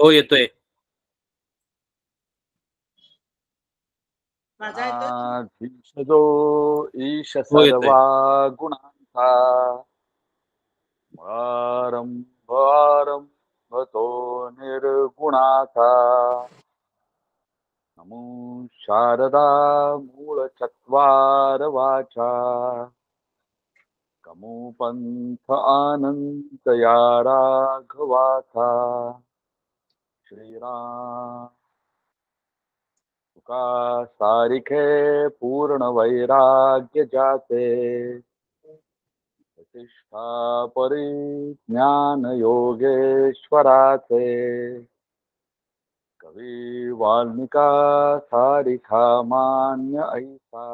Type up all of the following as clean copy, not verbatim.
हो येतोय. माझा येतोय? भीषजो ईश हो येतोय. सर्वा गुणांचा आरंभतो निर्गुणाचा नमो शारदा मूळ चत्वार वाचा कमो पंथ आनंद या राघवाचा श्रीराम तुका सारिखे पूर्ण वैराग्य जाते प्रतिष्ठा परिज्ञान योगेश्वराचे कवी वाल्मिका सारिखा मान्य ऐसा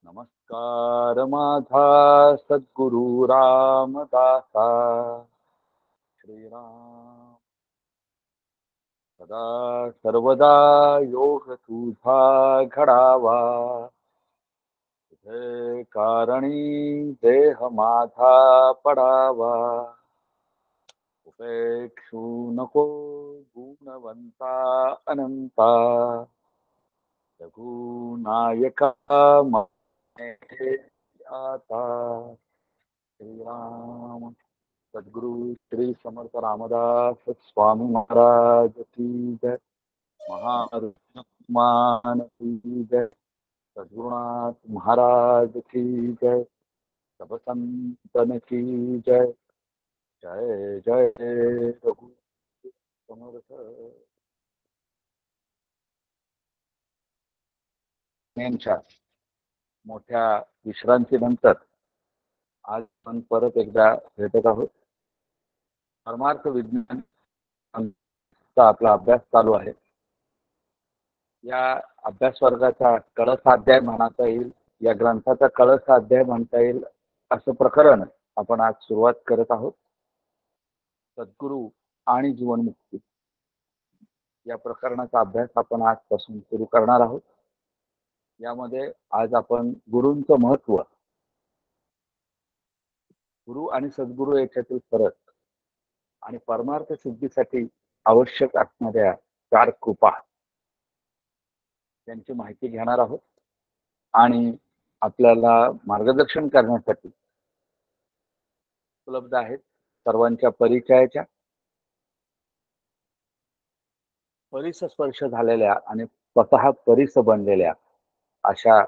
नमस्कार माझा सद्गुरु रामदासा श्रीराम सदा सर्वदा योग तुझा घडावा तुझे कारणी देह माझा पडावा उपेक्षू नको गुणवंता अनंता रघुनायका मने आता श्रीराम सद्गुरु श्री समर्थ रामदास स्वामी महाराज की जय महामान की जय सद्गुरुनाथ महाराज की जय सब संतन की जय जय जय रघु समर्थ यांच्या मोठ्या विश्रांतीनंतर आज आपण परत एकदा भेटत आहोत. परमार्थ विज्ञान आपला अभ्यास चालू आहे. या अभ्यास वर्गाचा कळसाध्याय म्हणता येईल, या ग्रंथाचा कळसाध्याय म्हणता येईल असं प्रकरण आपण आज सुरुवात करत आहोत. सद्गुरू आणि जीवनमुक्ती या प्रकरणाचा अभ्यास आपण आजपासून सुरू करणार आहोत. यामध्ये आज आपण गुरूंचं महत्व, गुरु आणि सद्गुरू याच्यातील फरक आणि परमार्थ सिद्धीसाठी आवश्यक असणाऱ्या 4 कृपा यांची माहिती घेणार आहोत. आणि आपल्याला मार्गदर्शन करण्यासाठी उपलब्ध आहेत सर्वांच्या परिचयाच्या, परिसस्पर्श झालेल्या आणि स्वतः परिस बनलेल्या अशा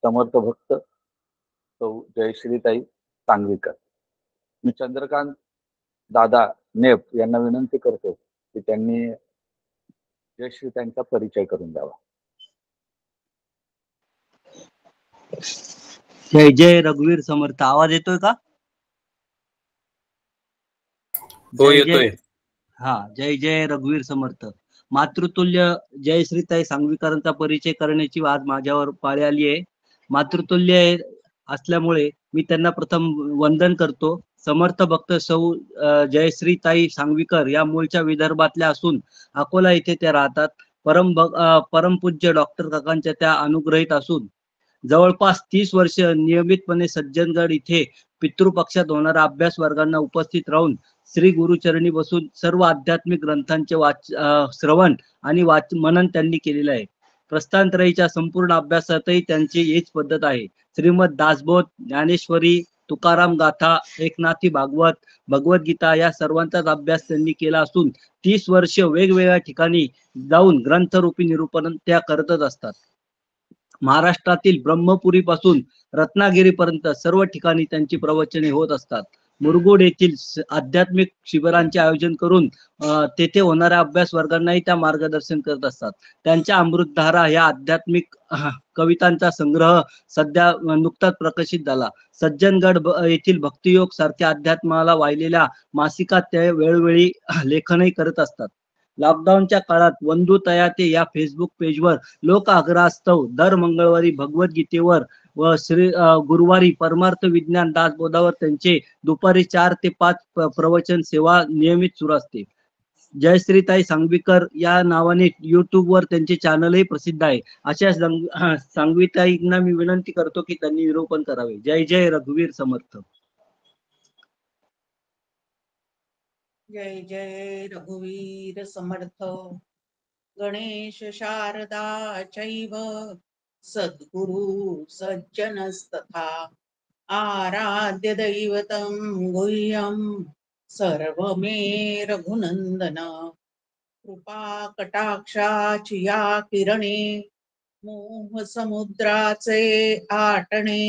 समर्थ भक्त सौ जयश्रीताई सांगवीकर. मी चंद्रकांत दादा नेप यांना विनंती करतो की त्यांनी जयश्रीताईंचा परिचय करून द्यावा. जय जय रघुवीर समर्थ. आवाज येतोय का? हो येतोय. हा, जय जय रघुवीर समर्थ. मातृतुल्य जयश्रीताई सांगवीकरांचा परिचय करण्याची आज माझ्यावर पाळी आली आहे. मातृतुल्य असल्यामुळे मी त्यांना प्रथम वंदन करतो. समर्थ भक्त सौ जयश्रीताई सांगवीकर या मूळच्या विदर्भातल्या असून अकोला येथे त्या राहतात. परमपूज्य डॉक्टर काकांच्या त्या अनुग्रहित असून जवळपास 30 वर्ष नियमितपणे सज्जनगड इथे पितृपक्षात होणाऱ्या अभ्यास वर्गांना उपस्थित राहून श्री गुरुचरणी बसून सर्व आध्यात्मिक ग्रंथांचे श्रवण आणि मनन त्यांनी केलेलं आहे. प्रस्थानत्रयीच्या संपूर्ण अभ्यासातही त्यांची हीच पद्धत आहे. श्रीमद दासबोध, ज्ञानेश्वरी, तुकाराम गाथा, एकनाथी भागवत, भगवद्गीता या सर्वांचाच अभ्यास त्यांनी केला असून 30 वर्ष वेगवेगळ्या ठिकाणी जाऊन ग्रंथरूपी निरूपण त्या करतच असतात. महाराष्ट्रातील ब्रह्मपुरी पासून रत्नागिरीपर्यंत सर्व ठिकाणी त्यांची प्रवचने होत असतात. मुरगुड येथील आध्यात्मिक शिबिरांचे आयोजन करून तेथे होणाऱ्या अभ्यास वर्गांनाही त्या मार्गदर्शन करत असतात. त्यांच्या अमृतधारा या आध्यात्मिक कवितांचा संग्रह सध्या नुकताच प्रकाशित झाला. सज्जनगड येथील भक्तियोग सारख्या अध्यात्माला वाहिलेल्या मासिकात ते वेळोवेळी लेखनही करत असतात. लॉकडाऊनच्या काळात वंदू तयाते या फेसबुक पेजवर लोक आग्रहास्तव दर मंगळवारी भगवद्गीतेवर व गुरुवारी परमार्थ विज्ञान दासबोधावर त्यांचे दुपारी 4 ते 5 प्रवचन सेवा नियमित सुरू असते. जयश्रीताई सांगवीकर या नावाने YouTube वर त्यांचे चॅनलही प्रसिद्ध आहे. अशा सांगवीताईंना मी विनंती करतो की त्यांनी निरूपण करावे. जय जय रघुवीर समर्थ. जय जय रघुवीर समर्थ गणेश शारदा चैव सद्गुरु सज्जनस्तथा आराध्य दैवतं गुह्यं सर्वमे रघुनंदन कृपा कटाक्षाची या किरणे मोह समुद्राचे आटणे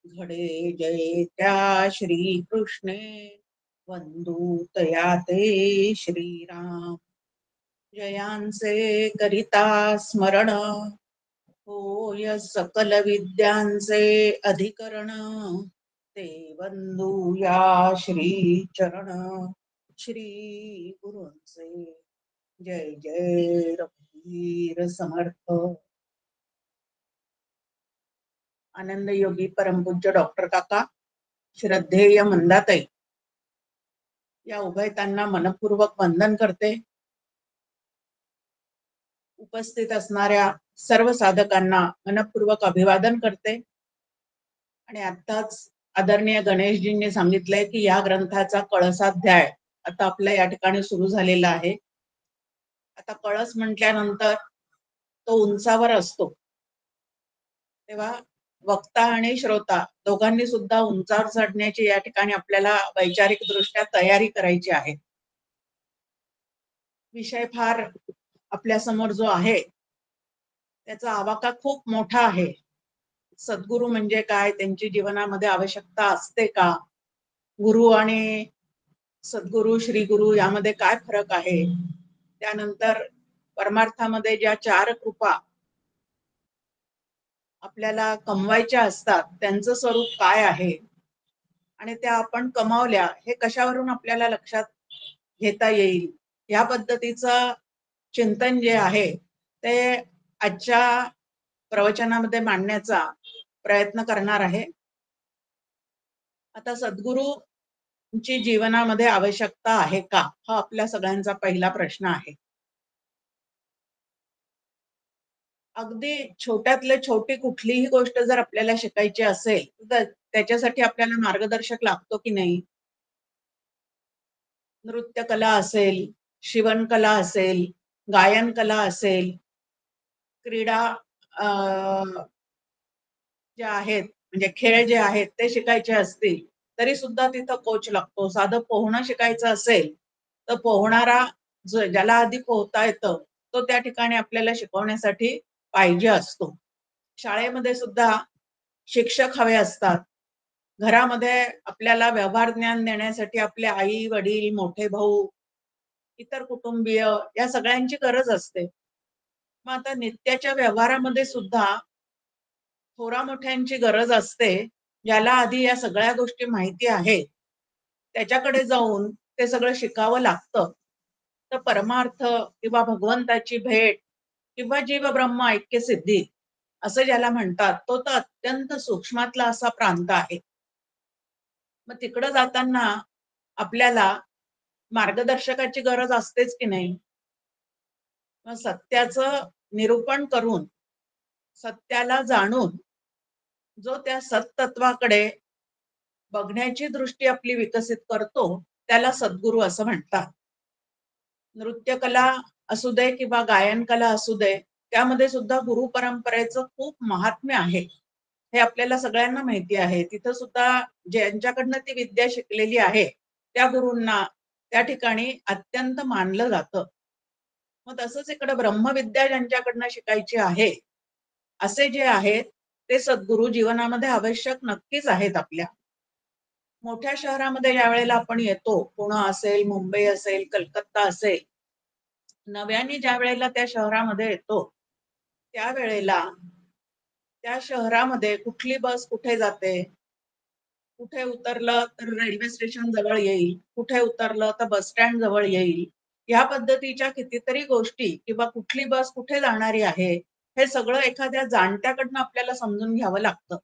घडे जय त्या श्री कृष्णे वंदू तया ते श्रीराम जयांचे करिता स्मरण होय सकल विद्यांचे अधिकरण ते वंदू या श्री चरण श्री गुरूंचे जय जय रघुवीर समर्थ आनंद योगी परमपूज्य डॉक्टर काका श्रद्धेय मंदाताई या उभयतांना मनपूर्वक वंदन करते. उपस्थित असणाऱ्या सर्व साधकांना मनपूर्वक अभिवादन करते. आणि आताच आदरणीय गणेशजींनी सांगितलंय की या ग्रंथाचा कळसाध्याय आता आपल्या या ठिकाणी सुरू झालेला आहे. आता कळस म्हटल्यानंतर तो उंचावर असतो, तेव्हा वक्ता आणि श्रोता दोघांनी सुद्धा उंचावर चढण्याची या ठिकाणी आपल्याला वैचारिक दृष्ट्या तयारी करायची आहे. विषय फार आपल्या समोर जो आहे त्याचा आवाका खूप मोठा आहे. सद्गुरू म्हणजे काय, त्यांची जीवनामध्ये आवश्यकता असते का, गुरु आणि सद्गुरू श्री गुरु यामध्ये काय फरक आहे, त्यानंतर परमार्थामध्ये ज्या 4 कृपा आपल्याला कमवायच्या असतात त्यांचं स्वरूप काय आहे आणि त्या आपण कमावल्या हे कशावरून आपल्याला लक्षात घेता येईल, या पद्धतीचं चिंतन जे आहे ते आजच्या प्रवचनामध्ये मांडण्याचा प्रयत्न करणार आहे. आता सद्गुरूंची जीवनामध्ये आवश्यकता आहे का, हा आपल्या सगळ्यांचा पहिला प्रश्न आहे. अगदी छोट्यातले छोटी कुठलीही गोष्ट जर आपल्याला शिकायची असेल तर त्याच्यासाठी आपल्याला मार्गदर्शक लागतो की नाही. नृत्य कला असेल, शिवणकला असेल, गायन कला असेल, क्रीडा जे आहेत म्हणजे खेळ जे आहेत ते शिकायचे असतील तरी सुद्धा तिथं कोच लागतो. साधं पोहणं शिकायचं असेल तर पोहणारा ज्याला आधी पोहता येतं तो त्या ठिकाणी आपल्याला शिकवण्यासाठी पाहिजे असतो. शाळेमध्ये सुद्धा शिक्षक हवे असतात. घरामध्ये आपल्याला व्यवहार ज्ञान देण्यासाठी आपले आई वडील, मोठे भाऊ, इतर कुटुंबीय या सगळ्यांची गरज असते. मग आता नित्याच्या व्यवहारामध्ये सुद्धा थोरा मोठ्यांची गरज असते, ज्याला आधी या सगळ्या गोष्टी माहिती आहेत त्याच्याकडे जाऊन ते सगळं शिकावं लागतं. तर परमार्थ किंवा भगवंताची भेट किंवा जीव ब्रह्म ऐक्य सिद्धी असं ज्याला म्हणतात तो तर अत्यंत सूक्ष्मातला असा प्रांत आहे. मग तिकडं जाताना आपल्याला मार्गदर्शकाची गरज असतेच की नाही. मग सत्याचं निरूपण करून सत्याला जाणून जो त्या सत्तत्वाकडे बघण्याची दृष्टी आपली विकसित करतो त्याला सद्गुरू असं म्हणतात. नृत्य कला असू दे किंवा गायन कला असू दे त्यामध्ये सुद्धा गुरु परंपरेचं खूप महात्म्य आहे हे आपल्याला सगळ्यांना माहिती आहे. तिथं सुद्धा ज्यांच्याकडनं ती विद्या शिकलेली आहे त्या गुरूंना त्या ठिकाणी अत्यंत मानलं जातं. मग तसंच इकडे ब्रह्मविद्या ज्यांच्याकडनं शिकायची आहे असे जे आहेत ते सद्गुरू जीवनामध्ये आवश्यक नक्कीच आहेत. आपल्या मोठ्या शहरामध्ये ज्या वेळेला आपण येतो, पुणे असेल, मुंबई असेल, कलकत्ता असेल, नव्याने ज्या वेळेला त्या शहरामध्ये येतो त्यावेळेला त्या शहरामध्ये कुठली बस कुठे जाते, कुठे उतरलं तर रेल्वे स्टेशन जवळ येईल, कुठे उतरलं तर बस स्टँड जवळ येईल, या पद्धतीच्या कितीतरी गोष्टी किंवा कुठली बस कुठे जाणारी आहे हे सगळं एखाद्या जाणत्याकडनं आपल्याला समजून घ्यावं लागतं.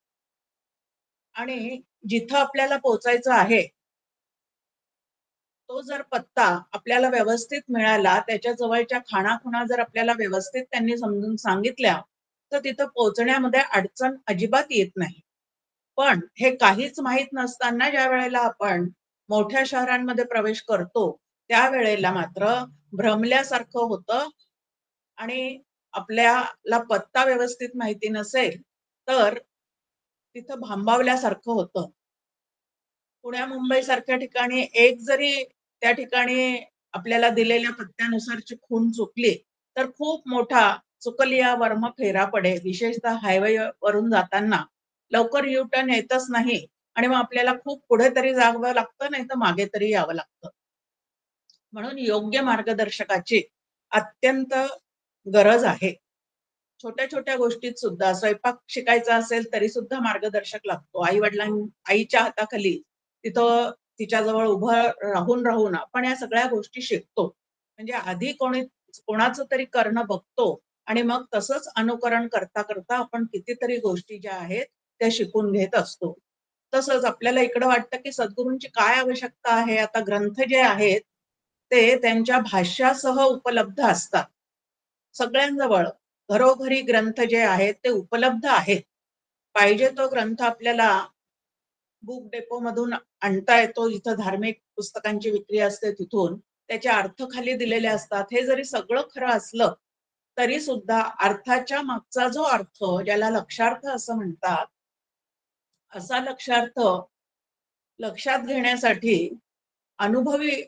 आणि जिथं आपल्याला पोहोचायचं आहे तो जर पत्ता आपल्याला व्यवस्थित मिळाला, त्याच्या जवळच्या खाणाखुणा जर आपल्याला व्यवस्थित त्यांनी समजून सांगितल्या तर तिथं पोहोचण्यामध्ये अडचण अजिबात येत नाही. पण हे काहीच माहित नसताना ज्या वेळेला आपण मोठ्या शहरांमध्ये प्रवेश करतो त्यावेळेला मात्र भ्रमल्यासारखं होतं आणि आपल्याला पत्ता व्यवस्थित माहिती नसेल तर तिथं भांबावल्यासारखं होतं. पुण्या मुंबई सारख्या ठिकाणी एक जरी त्या ठिकाणी आपल्याला दिलेल्या पत्त्यानुसारची खूण चुकली तर खूप मोठा चुकलिया वर्म फेरा पडेल. विशेषतः हायवे वरून जाताना लवकर यू टर्न येतच नाही आणि मग आपल्याला खूप पुढे तरी जावं लागतं नाही तर मागे तरी यावं लागतं. म्हणून योग्य मार्गदर्शकाची अत्यंत गरज आहे. छोट्या छोट्या गोष्टीत सुद्धा स्वयंपाक शिकायचा असेल तरी सुद्धा मार्गदर्शक लागतो. आईच्या हाताखाली तिथं तिच्याजवळ उभं राहून राहून आपण या सगळ्या गोष्टी शिकतो. म्हणजे आधी कोणाचं तरी करणं बघतो आणि मग तसंच अनुकरण करता करता आपण कितीतरी गोष्टी ज्या आहेत त्या शिकून घेत असतो. तसंच आपल्याला इकडं वाटतं की सद्गुरूंची काय आवश्यकता आहे. आता ग्रंथ जे आहेत ते त्यांच्या भाष्यासह उपलब्ध असतात. सगळ्यांजवळ घरोघरी ग्रंथ जे आहेत ते उपलब्ध आहेत. पाहिजे तो ग्रंथ आपल्याला बुक डेपो मधून आणता येतो. इथं धार्मिक पुस्तकांची विक्री असते तिथून त्याचे अर्थ खाली दिलेले असतात. हे जरी सगळं खरं असलं तरी सुद्धा अर्थाच्या मागचा जो अर्थ ज्याला लक्षार्थ असं म्हणतात असा लक्षार्थ लक्षात घेण्यासाठी अनुभवी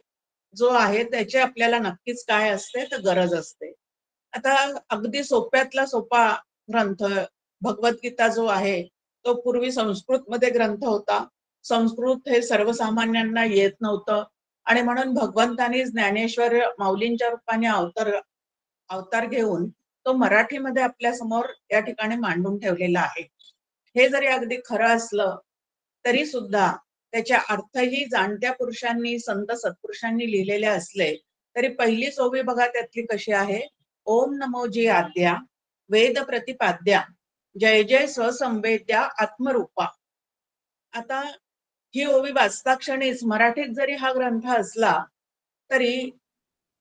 जो आहे त्याची आपल्याला नक्कीच काय असते तर गरज असते. आता अगदी सोप्यातला सोपा ग्रंथ भगवद्गीता जो आहे तो पूर्वी संस्कृत मध्ये ग्रंथ होता. संस्कृत हे सर्वसामान्यांना येत नव्हतं आणि म्हणून भगवंतांनी ज्ञानेश्वर माऊलींच्या रूपाने अवतार घेऊन तो मराठीमध्ये आपल्या समोर या ठिकाणी मांडून ठेवलेला आहे. हे जरी अगदी खरं असलं तरी सुद्धा त्याचे अर्थही जाणत्या पुरुषांनी संत सत्पुरुषांनी लिहिलेले असले तरी पहिली ओवी बघा त्यातली कशी आहे. ओम नमो जी आद्या वेद प्रतिपाद्या जय जय स्वसंवेद्या आत्मरूपा. आता ही ओवी वाचता क्षणीच मराठीत जरी हा ग्रंथ असला तरी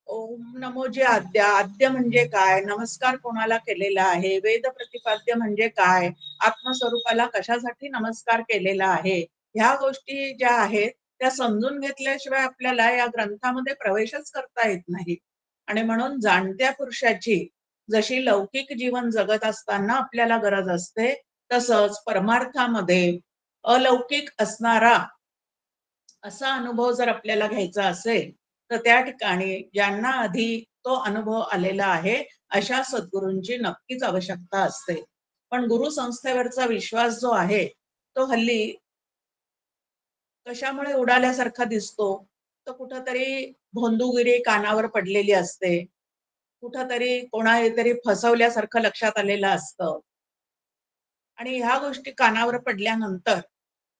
ओम नमो जे आद्य म्हणजे काय, नमस्कार कोणाला केलेला आहे, वेद प्रतिपाद्य म्हणजे काय, आत्मस्वरूपाला कशासाठी नमस्कार केलेला आहे, ह्या गोष्टी ज्या आहेत त्या समजून घेतल्याशिवाय आपल्याला या ग्रंथामध्ये प्रवेशच करता येत नाही. आणि म्हणून जाणत्या पुरुषाची जशी लौकिक जीवन जगत असताना आपल्याला गरज असते तसंच परमार्थामध्ये अलौकिक असणारा असा अनुभव जर आपल्याला घ्यायचा असेल तर त्या ठिकाणी ज्यांना आधी तो अनुभव आलेला आहे अशा सद्गुरूंची नक्कीच आवश्यकता असते. पण गुरु संस्थेवरचा विश्वास जो आहे तो हल्ली कशामुळे उडाल्यासारखा दिसतो. तर कुठंतरी भोंदूगिरी कानावर पडलेली असते, कुठंतरी कोणातरी फसवल्यासारखं लक्षात आलेलं असतं आणि ह्या गोष्टी कानावर पडल्यानंतर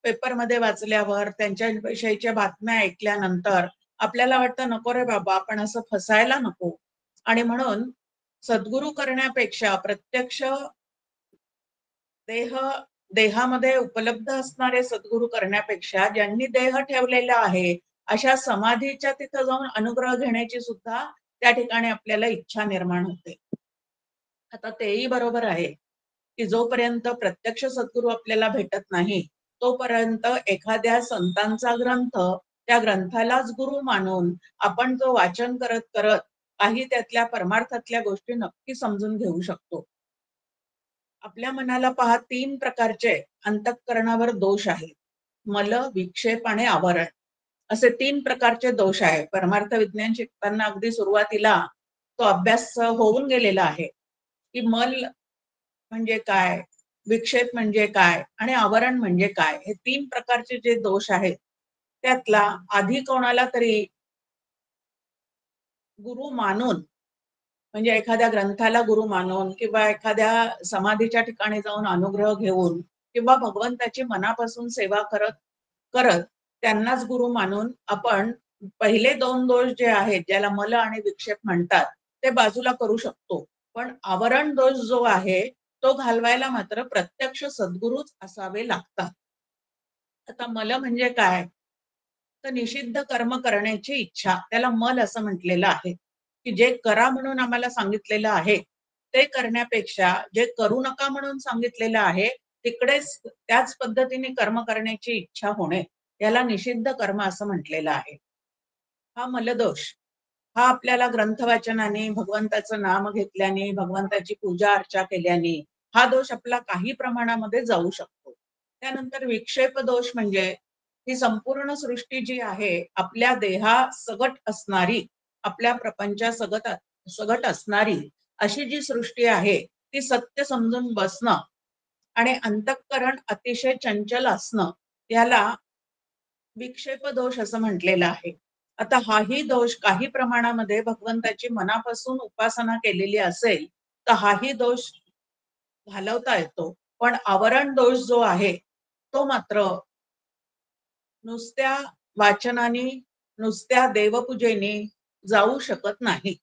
पेपरमध्ये वाचल्यावर त्यांच्याविषयीच्या बातम्या ऐकल्यानंतर आपल्याला वाटतं नको रे बाबा आपण असं फसायला नको. आणि म्हणून सद्गुरू करण्यापेक्षा प्रत्यक्ष देहामध्ये उपलब्ध असणारे सद्गुरू करण्यापेक्षा ज्यांनी देह ठेवलेला आहे अशा समाधीच्या तिथं जाऊन अनुग्रह घेण्याची सुद्धा त्या ठिकाणी आपल्याला इच्छा निर्माण होते. आता तेही बरोबर आहे की जोपर्यंत प्रत्यक्ष सद्गुरू आपल्याला भेटत नाही तोपर्यंत एखाद्या संतांचा ग्रंथ त्या ग्रंथालाच गुरु मानून आपण तो वाचन करत करत काही त्यातल्या परमार्थातल्या गोष्टी नक्की समजून घेऊ शकतो. आपल्या मनाला पहा 3 प्रकारचे अंतःकरणावर दोष आहेत. मल, विक्षेप आणि आवरण असे 3 प्रकारचे दोष आहेत. परमार्थ विज्ञान शिकताना अगदी सुरुवातीला तो अभ्यास होऊन गेलेला आहे की मल म्हणजे काय, विक्षेप म्हणजे काय आणि आवरण म्हणजे काय. हे 3 प्रकारचे जे दोष आहेत त्यातला आधी कोणाला तरी गुरु मानून म्हणजे एखाद्या ग्रंथाला गुरु मानून किंवा एखाद्या समाधीच्या ठिकाणी जाऊन अनुग्रह घेऊन किंवा भगवंताची मनापासून सेवा करत करत त्यांनाच गुरु मानून आपण पहिले 2 दोष जे आहेत ज्याला मल आणि विक्षेप म्हणतात ते बाजूला करू शकतो. पण आवरण दोष जो आहे तो घालवायला मात्र प्रत्यक्ष सद्गुरूच असावे लागतात. आता मल म्हणजे काय तर निषिद्ध कर्म करण्याची इच्छा, त्याला मल असं म्हटलेलं आहे की जे करा म्हणून आम्हाला सांगितलेलं आहे ते करण्यापेक्षा जे करू नका म्हणून सांगितलेलं आहे तिकडेच त्याच पद्धतीने कर्म करण्याची इच्छा होणे याला निषिद्ध कर्म असं म्हटलेलं आहे. हा मलदोष हा आपल्याला ग्रंथवाचनाने, भगवंताचं नाम घेतल्याने, भगवंताची पूजा अर्चा केल्याने हा दोष आपला काही प्रमाणामध्ये जाऊ शकतो. त्यानंतर विक्षेप दोष म्हणजे ही संपूर्ण सृष्टी जी आहे आपल्या देहासगट असणारी, आपल्या प्रपंचा सगट असणारी अशी जी सृष्टी आहे ती सत्य समजून बसणं आणि अंतःकरण अतिशय चंचल असणं याला विक्षेप दोष असं म्हटलेलं आहे. आता हाही दोष काही प्रमाणामध्ये भगवंताची मनापासून उपासना केलेली असेल तर हाही दोष घालवता येतो. पण आवरण दोष जो आहे तो मात्र नुसत्या वाचनाने, नुसत्या देवपूजेने जाऊ शकत नाही.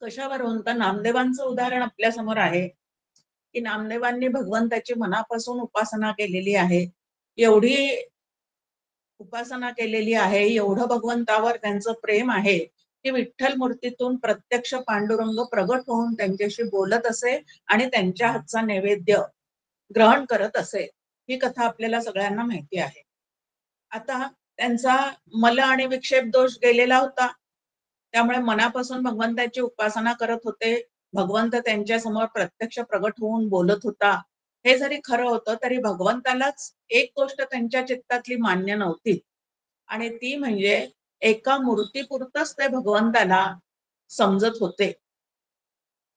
कशावरून? तर नामदेवांचं उदाहरण आपल्या समोर आहे की नामदेवांनी भगवंताची मनापासून उपासना केलेली आहे. एवढी उपासना केलेली आहे, एवढं भगवंतावर त्यांचं प्रेम आहे की विठ्ठल मूर्तीतून प्रत्यक्ष पांडुरंग प्रगट होऊन त्यांच्याशी बोलत असे आणि त्यांच्या हातचा नैवेद्य ग्रहण करत असे. ही कथा आपल्याला सगळ्यांना माहिती आहे. आता त्यांचा मल आणि विक्षेप दोष गेलेला होता, त्यामुळे मनापासून भगवंताची उपासना करत होते. भगवंत त्यांच्या समोर प्रत्यक्ष प्रगट होऊन बोलत होता. हे जरी खरं होतं तरी भगवंतालाच एक गोष्ट त्यांच्या चित्तातली मान्य नव्हती आणि ती म्हणजे एका मूर्तीपुरतच ते भगवंताला समजत होते.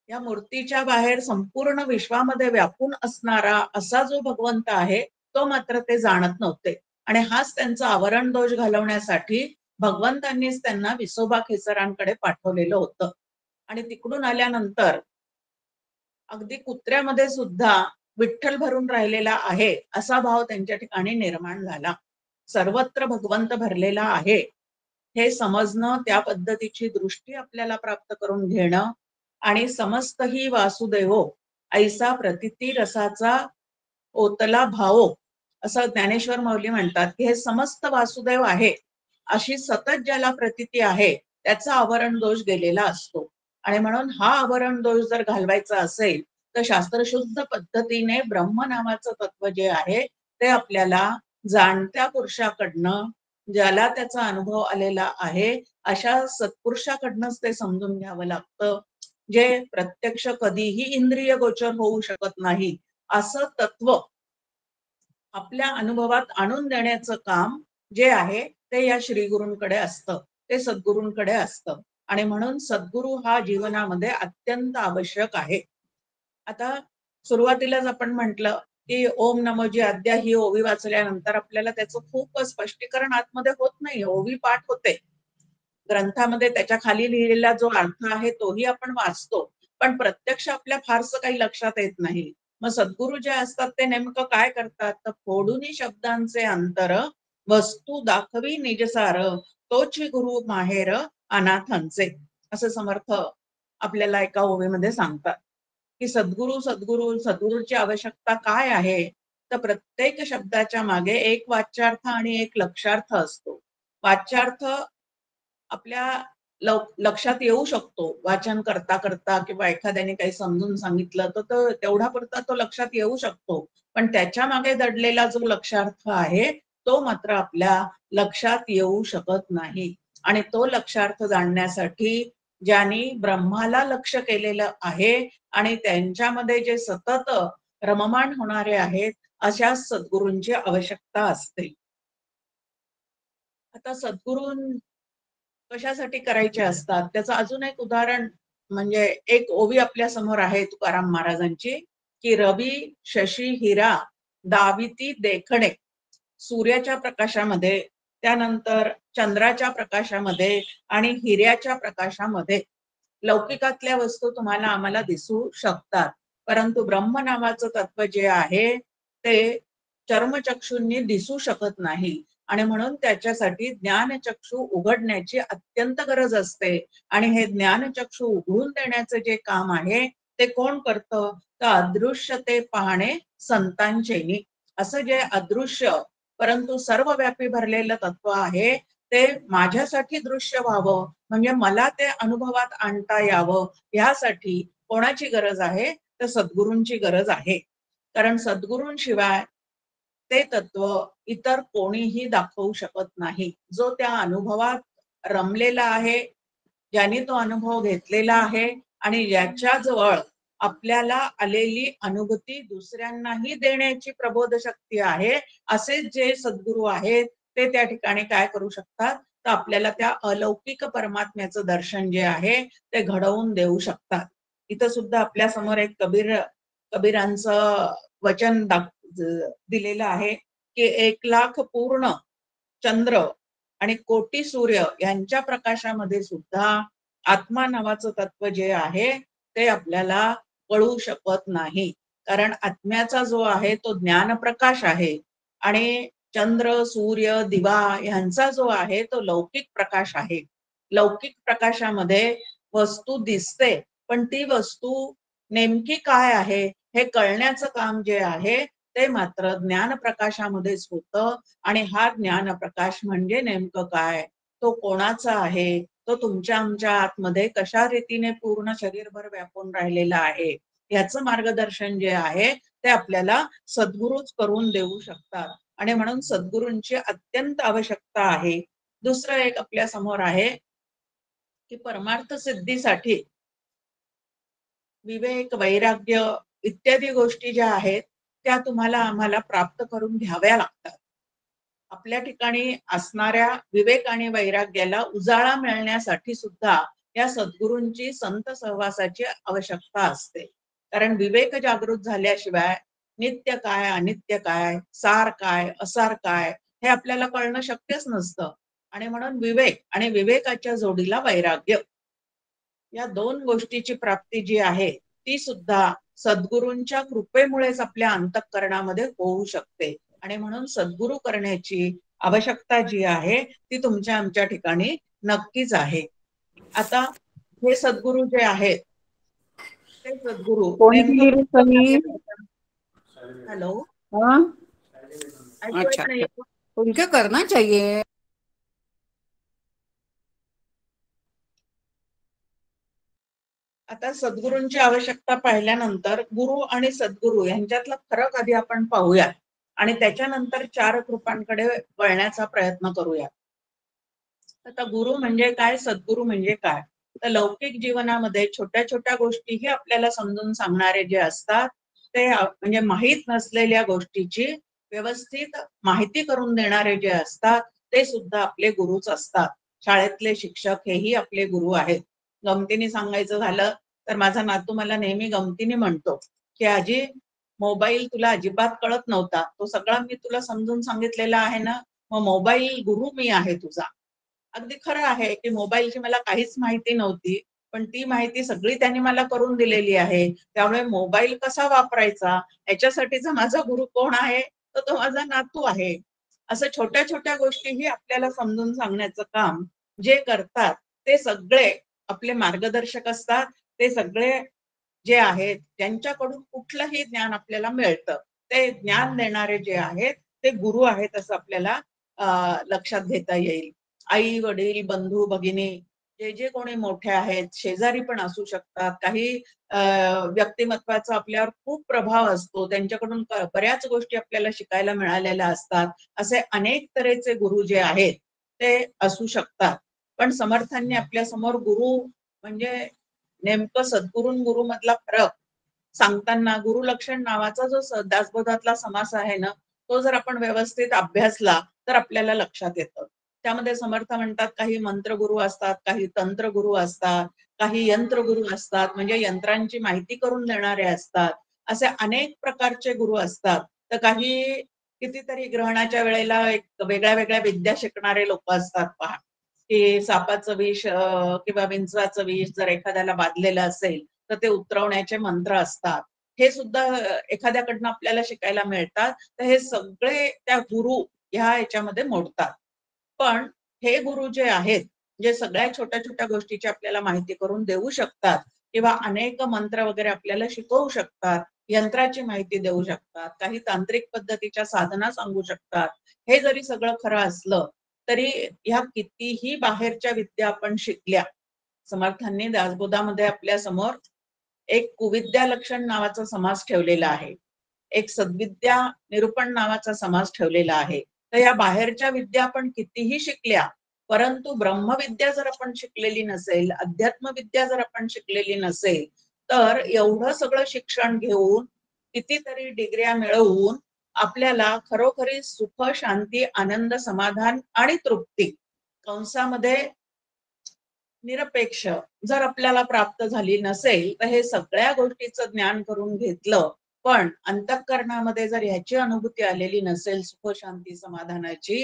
या मूर्तीच्या बाहेर संपूर्ण विश्वामध्ये व्यापून असणारा असा जो भगवंत आहे तो मात्र ते जाणत नव्हते आणि हाच त्यांचा आवरण दोष घालवण्यासाठी भगवंतांनीच त्यांना विसोबा खेचरांकडे पाठवलेलं होतं. आणि तिकडून आल्यानंतर अगदी कुत्र्यामध्ये सुद्धा विठ्ठल भरून राहिलेला आहे असा भाव त्यांच्या ठिकाणी निर्माण झाला. सर्वत्र भगवंत भरलेला आहे हे समजणं, त्या पद्धतीची दृष्टी आपल्याला प्राप्त करून घेणं आणि समस्त ही वासुदेवो ऐसा प्रतिती रसाचा ओतला भावो असं ज्ञानेश्वर माऊली म्हणतात की हे समस्त वासुदेव आहे अशी सतत ज्याला प्रतीती आहे त्याचा आवरण दोष गेलेला असतो. आणि म्हणून हा आवरण दोष जर घालवायचा असेल तर शास्त्रशुद्ध पद्धतीने ब्रह्म नामाचं तत्व जे आहे ते आपल्याला जाणत्या पुरुषाकडनं, ज्याला त्याचा अनुभव आलेला आहे अशा सत्पुरुषाकडनंच ते समजून घ्यावं लागतं, जे प्रत्यक्ष कधीही इंद्रिय गोचर होऊ शकत नाही असं तत्व आपल्या अनुभवात आणून देण्याचं काम जे आहे ते या श्रीगुरूंकडे असतं, ते सद्गुरूंकडे असतं. आणि म्हणून सद्गुरू हा जीवनामध्ये अत्यंत आवश्यक आहे. आता सुरुवातीलाच आपण म्हटलं की ओम नमोजी अद्या ही ओवी वाचल्यानंतर आपल्याला त्याचं खूप स्पष्टीकरण आतमध्ये होत नाही. ओवी पाठ होते ग्रंथामध्ये, त्याच्या खाली लिहिलेला जो अर्थ आहे तोही आपण वाचतो, पण प्रत्यक्ष आपल्या फारसं काही लक्षात येत नाही. मग सद्गुरू जे असतात ते नेमकं काय करतात तर फोडूनी शब्दांचे अंतर, वस्तू दाखवी निजसार, तोची गुरु माहेर अनाथांचे असं समर्थ आपल्याला एका ओवीमध्ये सांगतात की सद्गुरूची आवश्यकता काय आहे तर प्रत्येक शब्दाच्या मागे एक वाच्यार्थ आणि एक लक्षार्थ असतो. वाच्यार्थ आपल्या लक्षात येऊ शकतो वाचन करता करता किंवा एखाद्याने काही समजून सांगितलं तर तेवढा पुरता तो लक्षात येऊ शकतो, पण त्याच्या मागे दडलेला जो लक्षार्थ आहे तो मात्र आपल्या लक्षात येऊ शकत नाही. आणि तो लक्षार्थ जाणण्यासाठी ज्यांनी ब्रह्माला लक्ष केलेलं आहे आणि त्यांच्यामध्ये जे सतत रममाण होणारे आहेत अशा सद्गुरूंची आवश्यकता असते. आता सद्गुरू कशासाठी करायचे असतात त्याचं अजून एक उदाहरण म्हणजे एक ओवी आपल्या समोर आहे तुकाराम महाराजांची की रवी शशी हिरा दाविती देखणे, सूर्याच्या प्रकाशामध्ये, त्यानंतर चंद्राच्या प्रकाशामध्ये आणि हिऱ्याच्या प्रकाशामध्ये लौकिकातल्या वस्तू तुम्हाला आम्हाला दिसू शकतात, परंतु ब्रह्म नावाचं तत्व जे आहे ते चर्मचक्षूंनी दिसू शकत नाही. आणि म्हणून त्याच्यासाठी ज्ञानचक्षु उघडण्याची अत्यंत गरज असते. आणि हे ज्ञानचक्षु उघडून देण्याचं जे काम आहे ते कोण करतं तर अदृश्य ते पाहणे संतांचेनी. असं जे अदृश्य परंतु सर्वव्यापी भरलेलं तत्व आहे ते माझ्यासाठी दृश्य व्हावं, म्हणजे मला ते अनुभवात आणता यावं, यासाठी कोणाची गरज आहे तर सद्गुरूंची गरज आहे. कारण सद्गुरूंशिवाय ते तत्व इतर कोणीही दाखवू शकत नाही. जो त्या अनुभवात रमलेला आहे, ज्याने तो अनुभव घेतलेला आहे आणि ज्याच्याजवळ आपल्याला आलेली अनुभूती दुसऱ्यांनाही देण्याची प्रबोध शक्ती आहे, असे जे सद्गुरू आहेत ते त्या ठिकाणी काय करू शकतात, तर आपल्याला त्या अलौकिक परमात्म्याचं दर्शन जे आहे ते घडवून देऊ शकतात. इथं सुद्धा आपल्या समोर एक कबीरांचं वचन दिलेलं आहे की 1,00,000 पूर्ण चंद्र आणि कोटी सूर्य यांच्या प्रकाशामध्ये सुद्धा आत्मा नावाचं तत्व जे आहे ते आपल्याला कळू शकत नाही. कारण आत्म्याचा जो आहे तो ज्ञान प्रकाश आहे आणि चंद्र, सूर्य, दिवा यांचा जो आहे तो लौकिक प्रकाश आहे. लौकिक प्रकाशामध्ये वस्तू दिसते, पण ती वस्तू नेमकी काय आहे हे कळण्याचं काम जे आहे ते मात्र ज्ञान प्रकाशामध्येच होतं. आणि हा ज्ञान प्रकाश म्हणजे नेमकं काय, तो कोणाचा आहे, तो तुमच्या आमच्या आतमध्ये कशा रीतीने पूर्ण शरीरभर व्यापून राहिलेला आहे, याचं मार्गदर्शन जे आहे ते आपल्याला सद्गुरूच करून देऊ शकतात. आणि म्हणून सद्गुरूंची अत्यंत आवश्यकता आहे. दुसरं एक आपल्या समोर आहे की परमार्थ सिद्धीसाठी विवेक, वैराग्य इत्यादी गोष्टी ज्या आहेत त्या तुम्हाला आम्हाला प्राप्त करून घ्याव्या लागतात. आपल्या ठिकाणी असणाऱ्या विवेक आणि वैराग्याला उजाळा मिळण्यासाठी सुद्धा या सद्गुरूंची संत सहवासाची आवश्यकता असते. कारण विवेक जागृत झाल्याशिवाय नित्य काय, अनित्य काय, सार काय, असार काय हे आपल्याला कळणं शक्यच नसतं. आणि म्हणून विवेक आणि विवेकाच्या जोडीला वैराग्य या 2 गोष्टीची प्राप्ती जी आहे ती सुद्धा सद्गुरूंच्या कृपेमुळेच आपल्या अंतःकरणामध्ये होऊ शकते. आणि म्हणून सद्गुरू करण्याची आवश्यकता जी आहे ती तुमच्या आमच्या ठिकाणी नक्कीच आहे. आता हे सद्गुरू जे आहेत ते सद्गुरू कोणी दिली रे नेमकं सही? हॅलो, हाँ ऐकू अच्छा येत नाही? उनके करना चाहिए. आता सद्गुरूंची आवश्यकता पाहिल्यानंतर गुरु आणि सद्गुरू यांच्यातला फरक आधी आपण पाहूया आणि त्याच्यानंतर 4 कृपांकडे वळण्याचा प्रयत्न करूया. आता गुरु म्हणजे काय, सद्गुरू म्हणजे काय? तर लौकिक जीवनामध्ये छोट्या छोट्या गोष्टीही आपल्याला समजून सांगणारे जे असतात ते म्हणजे माहीत नसलेल्या गोष्टीची व्यवस्थित माहिती करून देणारे जे असतात ते सुद्धा आपले गुरुच असतात. शाळेतले शिक्षक हेही आपले गुरु आहेत. गमतीने सांगायचं झालं तर माझा नातू मला नेहमी गमतीने म्हणतो की आजी, मोबाईल तुला अजिबात कळत नव्हता, तो सगळा मी तुला समजून सांगितलेला आहे ना, मग मोबाईल गुरु मी आहे तुझा. अगदी खरं आहे की मोबाईलची मला काहीच माहिती नव्हती, पण ती माहिती सगळी त्यांनी मला करून दिलेली आहे. त्यामुळे मोबाईल कसा वापरायचा याच्यासाठीचा माझा गुरु कोण आहे, तर तो माझा नातू आहे. असं छोट्या छोट्या गोष्टीही आपल्याला समजून सांगण्याचं काम जे करतात ते सगळे आपले मार्गदर्शक असतात. ते सगळे जे आहेत ज्यांच्याकडून कुठलंही ज्ञान आपल्याला मिळतं ते ज्ञान देणारे जे आहेत ते गुरु आहेत असं आपल्याला लक्षात घेता येईल. आई वडील, बंधू भगिनी, जे जे कोणी मोठे आहेत, शेजारी पण असू शकतात. काही व्यक्तिमत्वाचा आपल्यावर खूप प्रभाव असतो, त्यांच्याकडून बऱ्याच गोष्टी आपल्याला शिकायला मिळालेल्या असतात. असे अनेक तऱ्हेचे गुरु जे आहेत ते असू शकतात. पण समर्थांनी आपल्या समोर गुरु म्हणजे नेमकं सद्गुरून गुरु मधला फरक सांगताना गुरुलक्षण नावाचा जो दासबोधातला समास आहे ना, तो जर आपण व्यवस्थित अभ्यासला तर आपल्याला लक्षात येतं. त्यामध्ये समर्थ म्हणतात काही मंत्रगुरु असतात, काही तंत्रगुरु असतात, काही यंत्रगुरु असतात, म्हणजे यंत्रांची माहिती करून देणारे असतात. असे अनेक प्रकारचे गुरु असतात. तर काही कितीतरी ग्रहणाच्या वेळेला एक वेगळ्या वेगळ्या विद्या शिकणारे लोक असतात पहा, की सापाचं विष किंवा विंचवाचं विष जर एखाद्याला बाधलेलं असेल तर ते उतरवण्याचे मंत्र असतात. हे सुद्धा एखाद्याकडनं आपल्याला शिकायला मिळतात. तर हे सगळे त्या गुरु ह्या याच्यामध्ये मोडतात. पण हे गुरु जे आहेत जे सगळ्या छोट्या छोट्या गोष्टीची आपल्याला माहिती करून देऊ शकतात किंवा अनेक मंत्र वगैरे आपल्याला शिकवू शकतात, यंत्राची माहिती देऊ शकतात, काही तांत्रिक पद्धतीच्या साधना सांगू शकतात, हे जरी सगळं खरं असलं तरी ह्या कितीही बाहेरच्या विद्या आपण शिकल्या, समर्थांनी दासबोधामध्ये आपल्या समोर एक कुविद्या लक्षण नावाचा समास ठेवलेला आहे. एक सद्विद्या निरूपण नावाचा समास ठेवलेला आहे. तर या बाहेरच्या विद्या आपण कितीही शिकल्या, परंतु ब्रह्मविद्या जर आपण शिकलेली नसेल, अध्यात्मविद्या जर आपण शिकलेली नसेल, तर एवढं सगळं शिक्षण घेऊन कितीतरी डिग्र्या मिळवून आपल्याला खरोखरी सुख, शांती, आनंद, समाधान आणि तृप्ती कंसामध्ये निरपेक्ष जर आपल्याला प्राप्त झाली नसेल, तर हे सगळ्या गोष्टीचं ज्ञान करून घेतलं, पण अंतःकरणामध्ये जर ह्याची अनुभूती आलेली नसेल सुख, शांती, समाधानाची,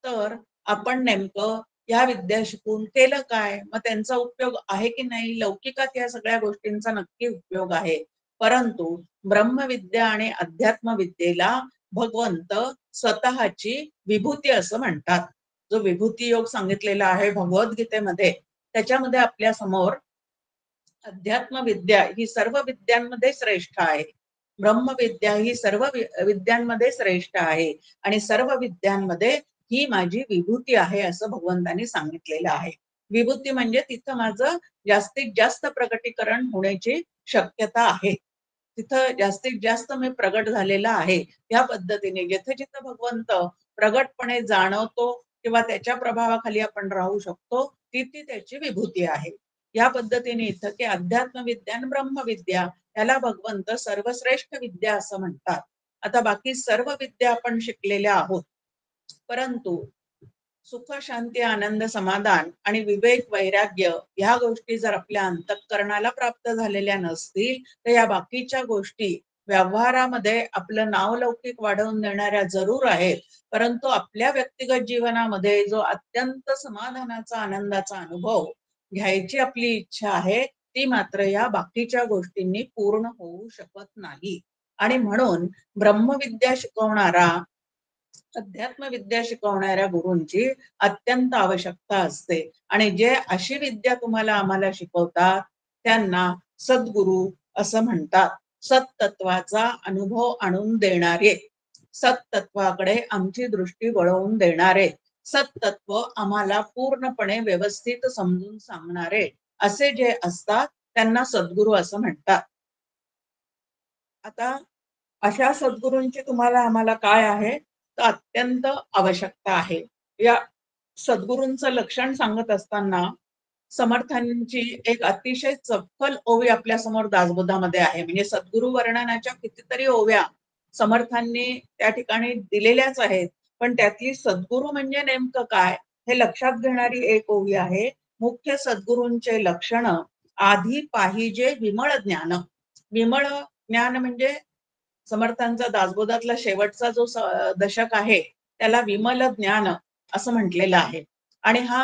तर आपण नेमकं या विद्या शिकून केलं काय? मग त्यांचा उपयोग आहे की नाही? लौकिकात या सगळ्या गोष्टींचा नक्की उपयोग आहे, परंतु ब्रह्मविद्या आणि अध्यात्म विद्येला भगवंत स्वतःची विभूती असं म्हणतात. जो विभूती योग सांगितलेला आहे भगवद्गीतेमध्ये, त्याच्यामध्ये आपल्या समोर अध्यात्म विद्या ही सर्व विद्यांमध्ये श्रेष्ठ आहे, ब्रह्मविद्या ही सर्व विद्यांमध्ये श्रेष्ठ आहे आणि सर्व विद्यांमध्ये ही माझी विभूती आहे असं भगवंतांनी सांगितलेलं आहे. विभूती म्हणजे तिथं माझं जास्तीत जास्त प्रगटीकरण होण्याची शक्यता आहे, तिथं जास्तीत जास्त मी प्रगट झालेला आहे. या पद्धतीने जिथे जिथं भगवंत प्रगटपणे जाणवतो किंवा त्याच्या प्रभावाखाली आपण राहू शकतो, ती ती त्याची विभूती आहे. या पद्धतीने इथं की अध्यात्म विद्या आणि ब्रह्मविद्या याला भगवंत सर्वश्रेष्ठ विद्या असं म्हणतात. आता बाकी सर्व विद्या आपण शिकलेल्या आहोत, परंतु सुख, शांती, आनंद, समाधान आणि विवेक, वैराग्य ह्या गोष्टी जर आपल्या अंतःकरणाला प्राप्त झालेल्या नसतील, तर या बाकीच्या गोष्टी व्यवहारामध्ये आपलं नावलौकिक वाढवून देणाऱ्या जरूर आहेत, परंतु आपल्या व्यक्तिगत जीवनामध्ये जो अत्यंत समाधानाचा, आनंदाचा अनुभव घ्यायची आपली इच्छा आहे, ती मात्र या बाकीच्या गोष्टींनी पूर्ण होऊ शकत नाही. आणि म्हणून ब्रह्मविद्या शिकवणारा, अध्यात्म विद्या शिकवणाऱ्या गुरूंची अत्यंत आवश्यकता असते. आणि जे अशी विद्या तुम्हाला आम्हाला शिकवतात त्यांना सद्गुरू असं म्हणतात. सत्तत्वाचा अनुभव आणून देणारे, सत्तत्वाकडे आमची दृष्टी वळवून देणारे, सत्तत्व आम्हाला पूर्णपणे व्यवस्थित समजून सांगणारे असे जे असतात त्यांना सद्गुरू असं म्हणतात. आता अशा सद्गुरूंची तुम्हाला आम्हाला काय आहे तर अत्यंत आवश्यकता आहे. या सद्गुरूंचं लक्षण सांगत असताना समर्थांची एक अतिशय चपखल ओवी आपल्या समोर दासबोधामध्ये आहे. म्हणजे सद्गुरू वर्णनाच्या कितीतरी ओव्या समर्थांनी त्या ठिकाणी दिलेल्याच आहेत, पण त्यातली सद्गुरू म्हणजे नेमकं काय हे लक्षात घेणारी एक ओवी आहे. मुख्य सद्गुरूंचे लक्षण: आधी पाहिजे विमळ ज्ञान. विमळ ज्ञान म्हणजे समर्थांचा दासबोधातला शेवटचा जो दशक आहे त्याला विमल ज्ञान असं म्हटलेलं आहे. आणि हा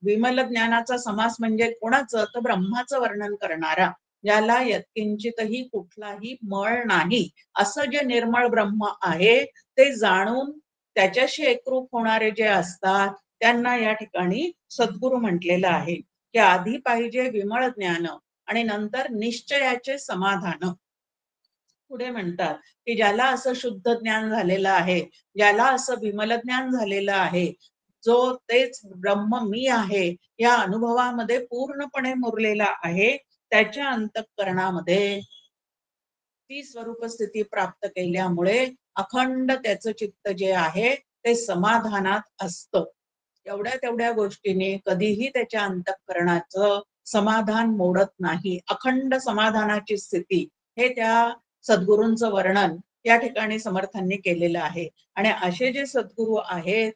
विमल ज्ञानाचा समास म्हणजे कोणाचं, तर ब्रह्माचं वर्णन करणारा, ज्याला यत्किंचितही कुठलाही मळ नाही असं जे निर्मळ ब्रह्म आहे ते जाणून त्याच्याशी एकरूप होणारे जे असतात त्यांना या ठिकाणी सद्गुरू म्हटलेलं आहे. की आधी पाहिजे विमळ ज्ञान आणि नंतर निश्चयाचे समाधान. पुढे म्हणतात की ज्याला असं शुद्ध ज्ञान झालेलं आहे, ज्याला असं विमल ज्ञान झालेलं आहे, जो तेच ब्रह्म मी आहे या अनुभवामध्ये पूर्णपणे मुरलेला आहे, त्याच्या अंतःकरणामध्ये ती स्वरूप स्थिती प्राप्त केल्यामुळे अखंड त्याचं चित्त जे आहे ते समाधानात असतं. एवढ्या तेवढ्या गोष्टीने कधीही त्याच्या अंतःकरणाचं समाधान मोडत नाही. अखंड समाधानाची स्थिती हे त्या सद्गुरूंचं वर्णन या ठिकाणी समर्थांनी केलेलं आहे. आणि असे जे सद्गुरू आहेत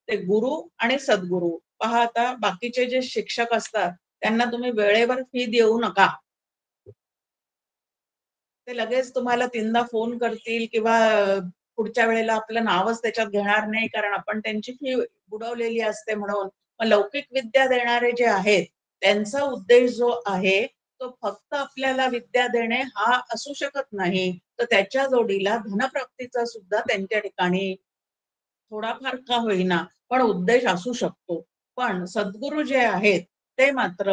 ते गुरु आणि सद्गुरू पहा, आता बाकीचे जे शिक्षक असतात त्यांना तुम्ही वेळेवर फी देऊ नका, ते लगेच तुम्हाला 3दा फोन करतील किंवा पुढच्या वेळेला आपलं नावच त्याच्यात घेणार नाही, कारण आपण त्यांची फी बुडवलेली असते म्हणून. मग लौकिक विद्या देणारे जे आहेत त्यांचा उद्देश जो आहे तो फक्त आपल्याला विद्या देणे हा असू शकत नाही, तर त्याच्या जोडीला धनप्राप्तीचा सुद्धा त्यांच्या ठिकाणी थोडाफार का होईना पण उद्देश असू शकतो. पण सद्गुरू जे आहेत ते मात्र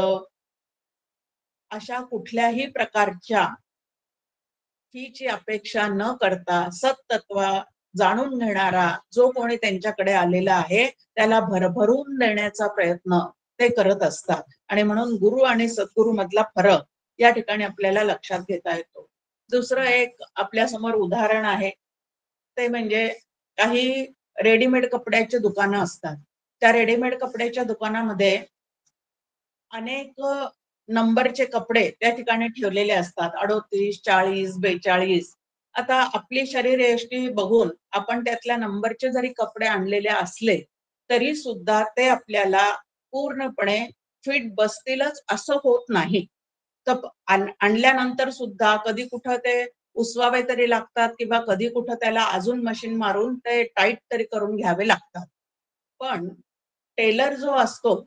अशा कुठल्याही प्रकारच्या फीची अपेक्षा न करता सत्तत्व जाणून घेणारा जो कोणी त्यांच्याकडे आलेला आहे त्याला भरभरून देण्याचा प्रयत्न ते करत असतात. आणि म्हणून गुरु आणि सद्गुरू मधला फरक या ठिकाणी आपल्याला लक्षात घेता येतो. दुसरं एक आपल्या समोर उदाहरण आहे, ते म्हणजे काही रेडीमेड कपड्याचे दुकानं असतात. त्या रेडीमेड कपड्याच्या दुकानामध्ये अनेक नंबरचे कपडे त्या ठिकाणी ठेवलेले असतात. 38, 40, 42. आता आपली शरीरयष्टी बघून आपण त्यातल्या नंबरचे जरी कपडे आणलेले असले, तरी सुद्धा ते आपल्याला पूर्णपणे फिट बसतीलच असं होत नाही. तर आणल्यानंतर सुद्धा कधी कुठं ते उसवावे तरी लागतात किंवा कधी कुठं त्याला अजून मशीन मारून ते टाईट तरी करून घ्यावे लागतात. पण टेलर जो असतो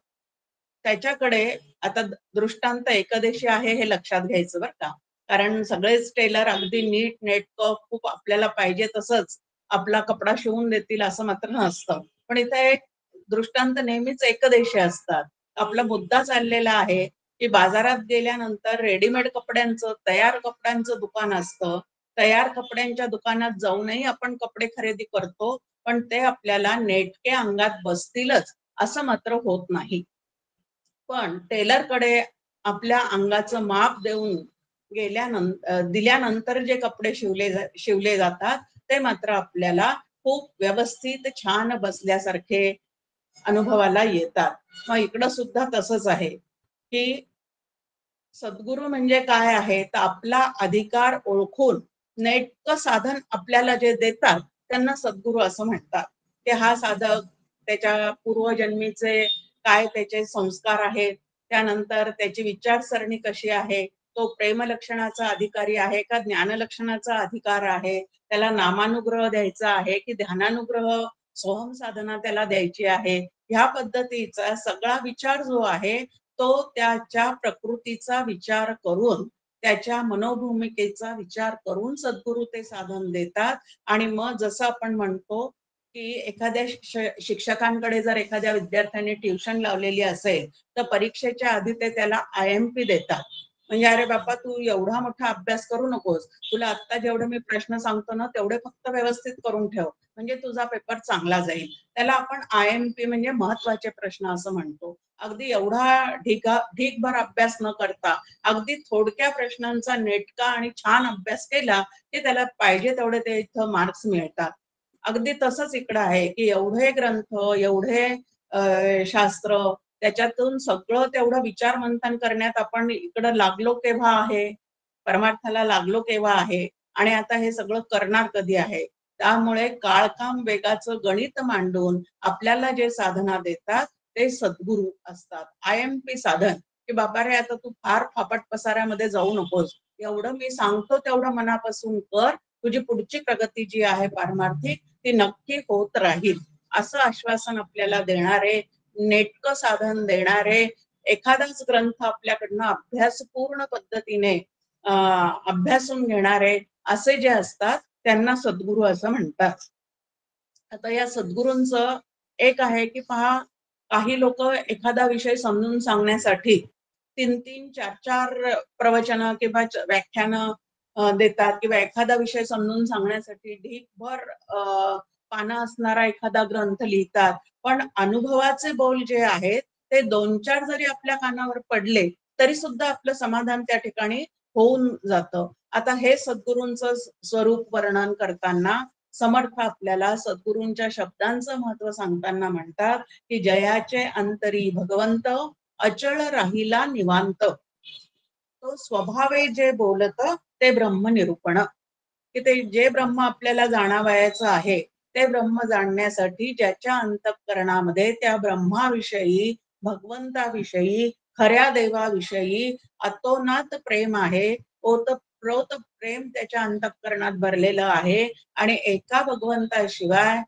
त्याच्याकडे आता दृष्टांत एकदेशी आहे हे लक्षात घ्यायचं बरं का. कारण सगळेच टेलर अगदी नीट नेटकं खूप आपल्याला पाहिजे तसंच आपला कपडा शिवून देतील असं मात्र नसतं. पण इथे एक दृष्टांत नेहमीच एकदेशी असतात. आपला मुद्दा चाललेला आहे की बाजारात गेल्यानंतर रेडीमेड कपड्यांचं, तयार कपड्यांचं दुकान असतं. तयार कपड्यांच्या दुकानात जाऊनही आपण कपडे खरेदी करतो, पण ते आपल्याला नेटके अंगात बसतीलच असं मात्र होत नाही. पण टेलरकडे आपल्या अंगाचं माप देऊन दिल्यानंतर जे कपडे शिवले जातात ते मात्र आपल्याला खूप व्यवस्थित छान बसल्यासारखे अनुभवाला येतात. मग इकडं सुद्धा तसंच आहे की सद्गुरू म्हणजे काय आहे, तर आपला अधिकार ओळखून नेटकं साधन आपल्याला जे देतात त्यांना सद्गुरू असं म्हणतात. की हा साधक त्याच्या पूर्वजन्मीचे काय त्याचे संस्कार आहेत, त्यानंतर त्याची विचारसरणी कशी आहे, तो प्रेमलक्षणाचा अधिकारी आहे का ज्ञानलक्षणाचा अधिकार आहे, त्याला नामानुग्रह द्यायचा आहे की ध्यानानुग्रह सोहम साधना त्याला द्यायची आहे, ह्या पद्धतीचा सगळा विचार जो आहे तो त्याच्या प्रकृतीचा विचार करून, त्याच्या मनोभूमिकेचा विचार करून सद्गुरू ते साधन देतात. आणि मग जसं आपण म्हणतो की एखाद्या शिक्षकांकडे जर एखाद्या विद्यार्थ्याने ट्युशन लावलेली असेल, तर परीक्षेच्या आधी ते त्याला IMP देतात. म्हणजे अरे बाबा तू एवढा मोठा अभ्यास करू नकोस. तुला आत्ता जेवढे मी प्रश्न सांगतो ना, तेवढे फक्त व्यवस्थित करून ठेव. म्हणजे तुझा पेपर चांगला जाईल. त्याला आपण IMP म्हणजे महत्वाचे प्रश्न असं म्हणतो. अगदी एवढा ढीगभर अभ्यास न करता अगदी थोडक्या प्रश्नांचा नेटका आणि छान अभ्यास केला की त्याला पाहिजे तेवढे ते इथं मार्क्स मिळतात. अगदी तसंच इकडं आहे की एवढे ग्रंथ, एवढे शास्त्र, त्याच्यातून सगळं तेवढं विचार मंथन करण्यात आपण इकडं लागलो केव्हा आहे, परमार्थाला लागलो केव्हा आहे आणि आता हे सगळं करणार कधी आहे. त्यामुळे काळकाम वेगाचं गणित मांडून आपल्याला जे साधना देतात ते सद्गुरू असतात. IMP साधन की बाबा रे आता तू फार फापट पसाऱ्यामध्ये जाऊ नकोस. एवढं मी सांगतो तेवढं मनापासून कर. तुझी पुढची प्रगती जी आहे पारमार्थिक ती नक्की होत राहील. असं आश्वासन आपल्याला देणारे, नेटकं साधन देणारे, एखादाच ग्रंथ आपल्याकडनं अभ्यासपूर्ण पद्धतीने अभ्यासून घेणारे असे जे असतात त्यांना सद्गुरू असं म्हणतात. आता या सद्गुरूंचं एक आहे की पहा, काही लोक एखादा विषय समजून सांगण्यासाठी 3-3, 4-4 प्रवचन किंवा व्याख्यानं देतात किंवा एखादा विषय समजून सांगण्यासाठी ढीगभर पानं असणारा एखादा ग्रंथ लिहितात. पण अनुभवाचे बोल जे आहेत ते 2-4 जरी आपल्या कानावर पडले तरी सुद्धा आपलं समाधान त्या ठिकाणी होऊन जातं. आता हे सद्गुरूंचं स्वरूप वर्णन करताना समर्थ आपल्याला सद्गुरूंच्या शब्दांचं महत्व सांगताना म्हणतात की जयाचे अंतरी भगवंत अचळ राहिला निवांत, तो स्वभावे जे बोलत ते ब्रह्म निरूपण. की ते जे ब्रह्म आपल्याला जाणावयाचं आहे ते ब्रह्म जाणण्यासाठी ज्याच्या अंतःकरणामध्ये त्या ब्रह्माविषयी, भगवंताविषयी, खऱ्या देवाविषयी अतोनात प्रेम आहे, ओतप्रोत प्रेम त्याच्या अंतःकरणात भरलेलं आहे आणि एका भगवंताशिवाय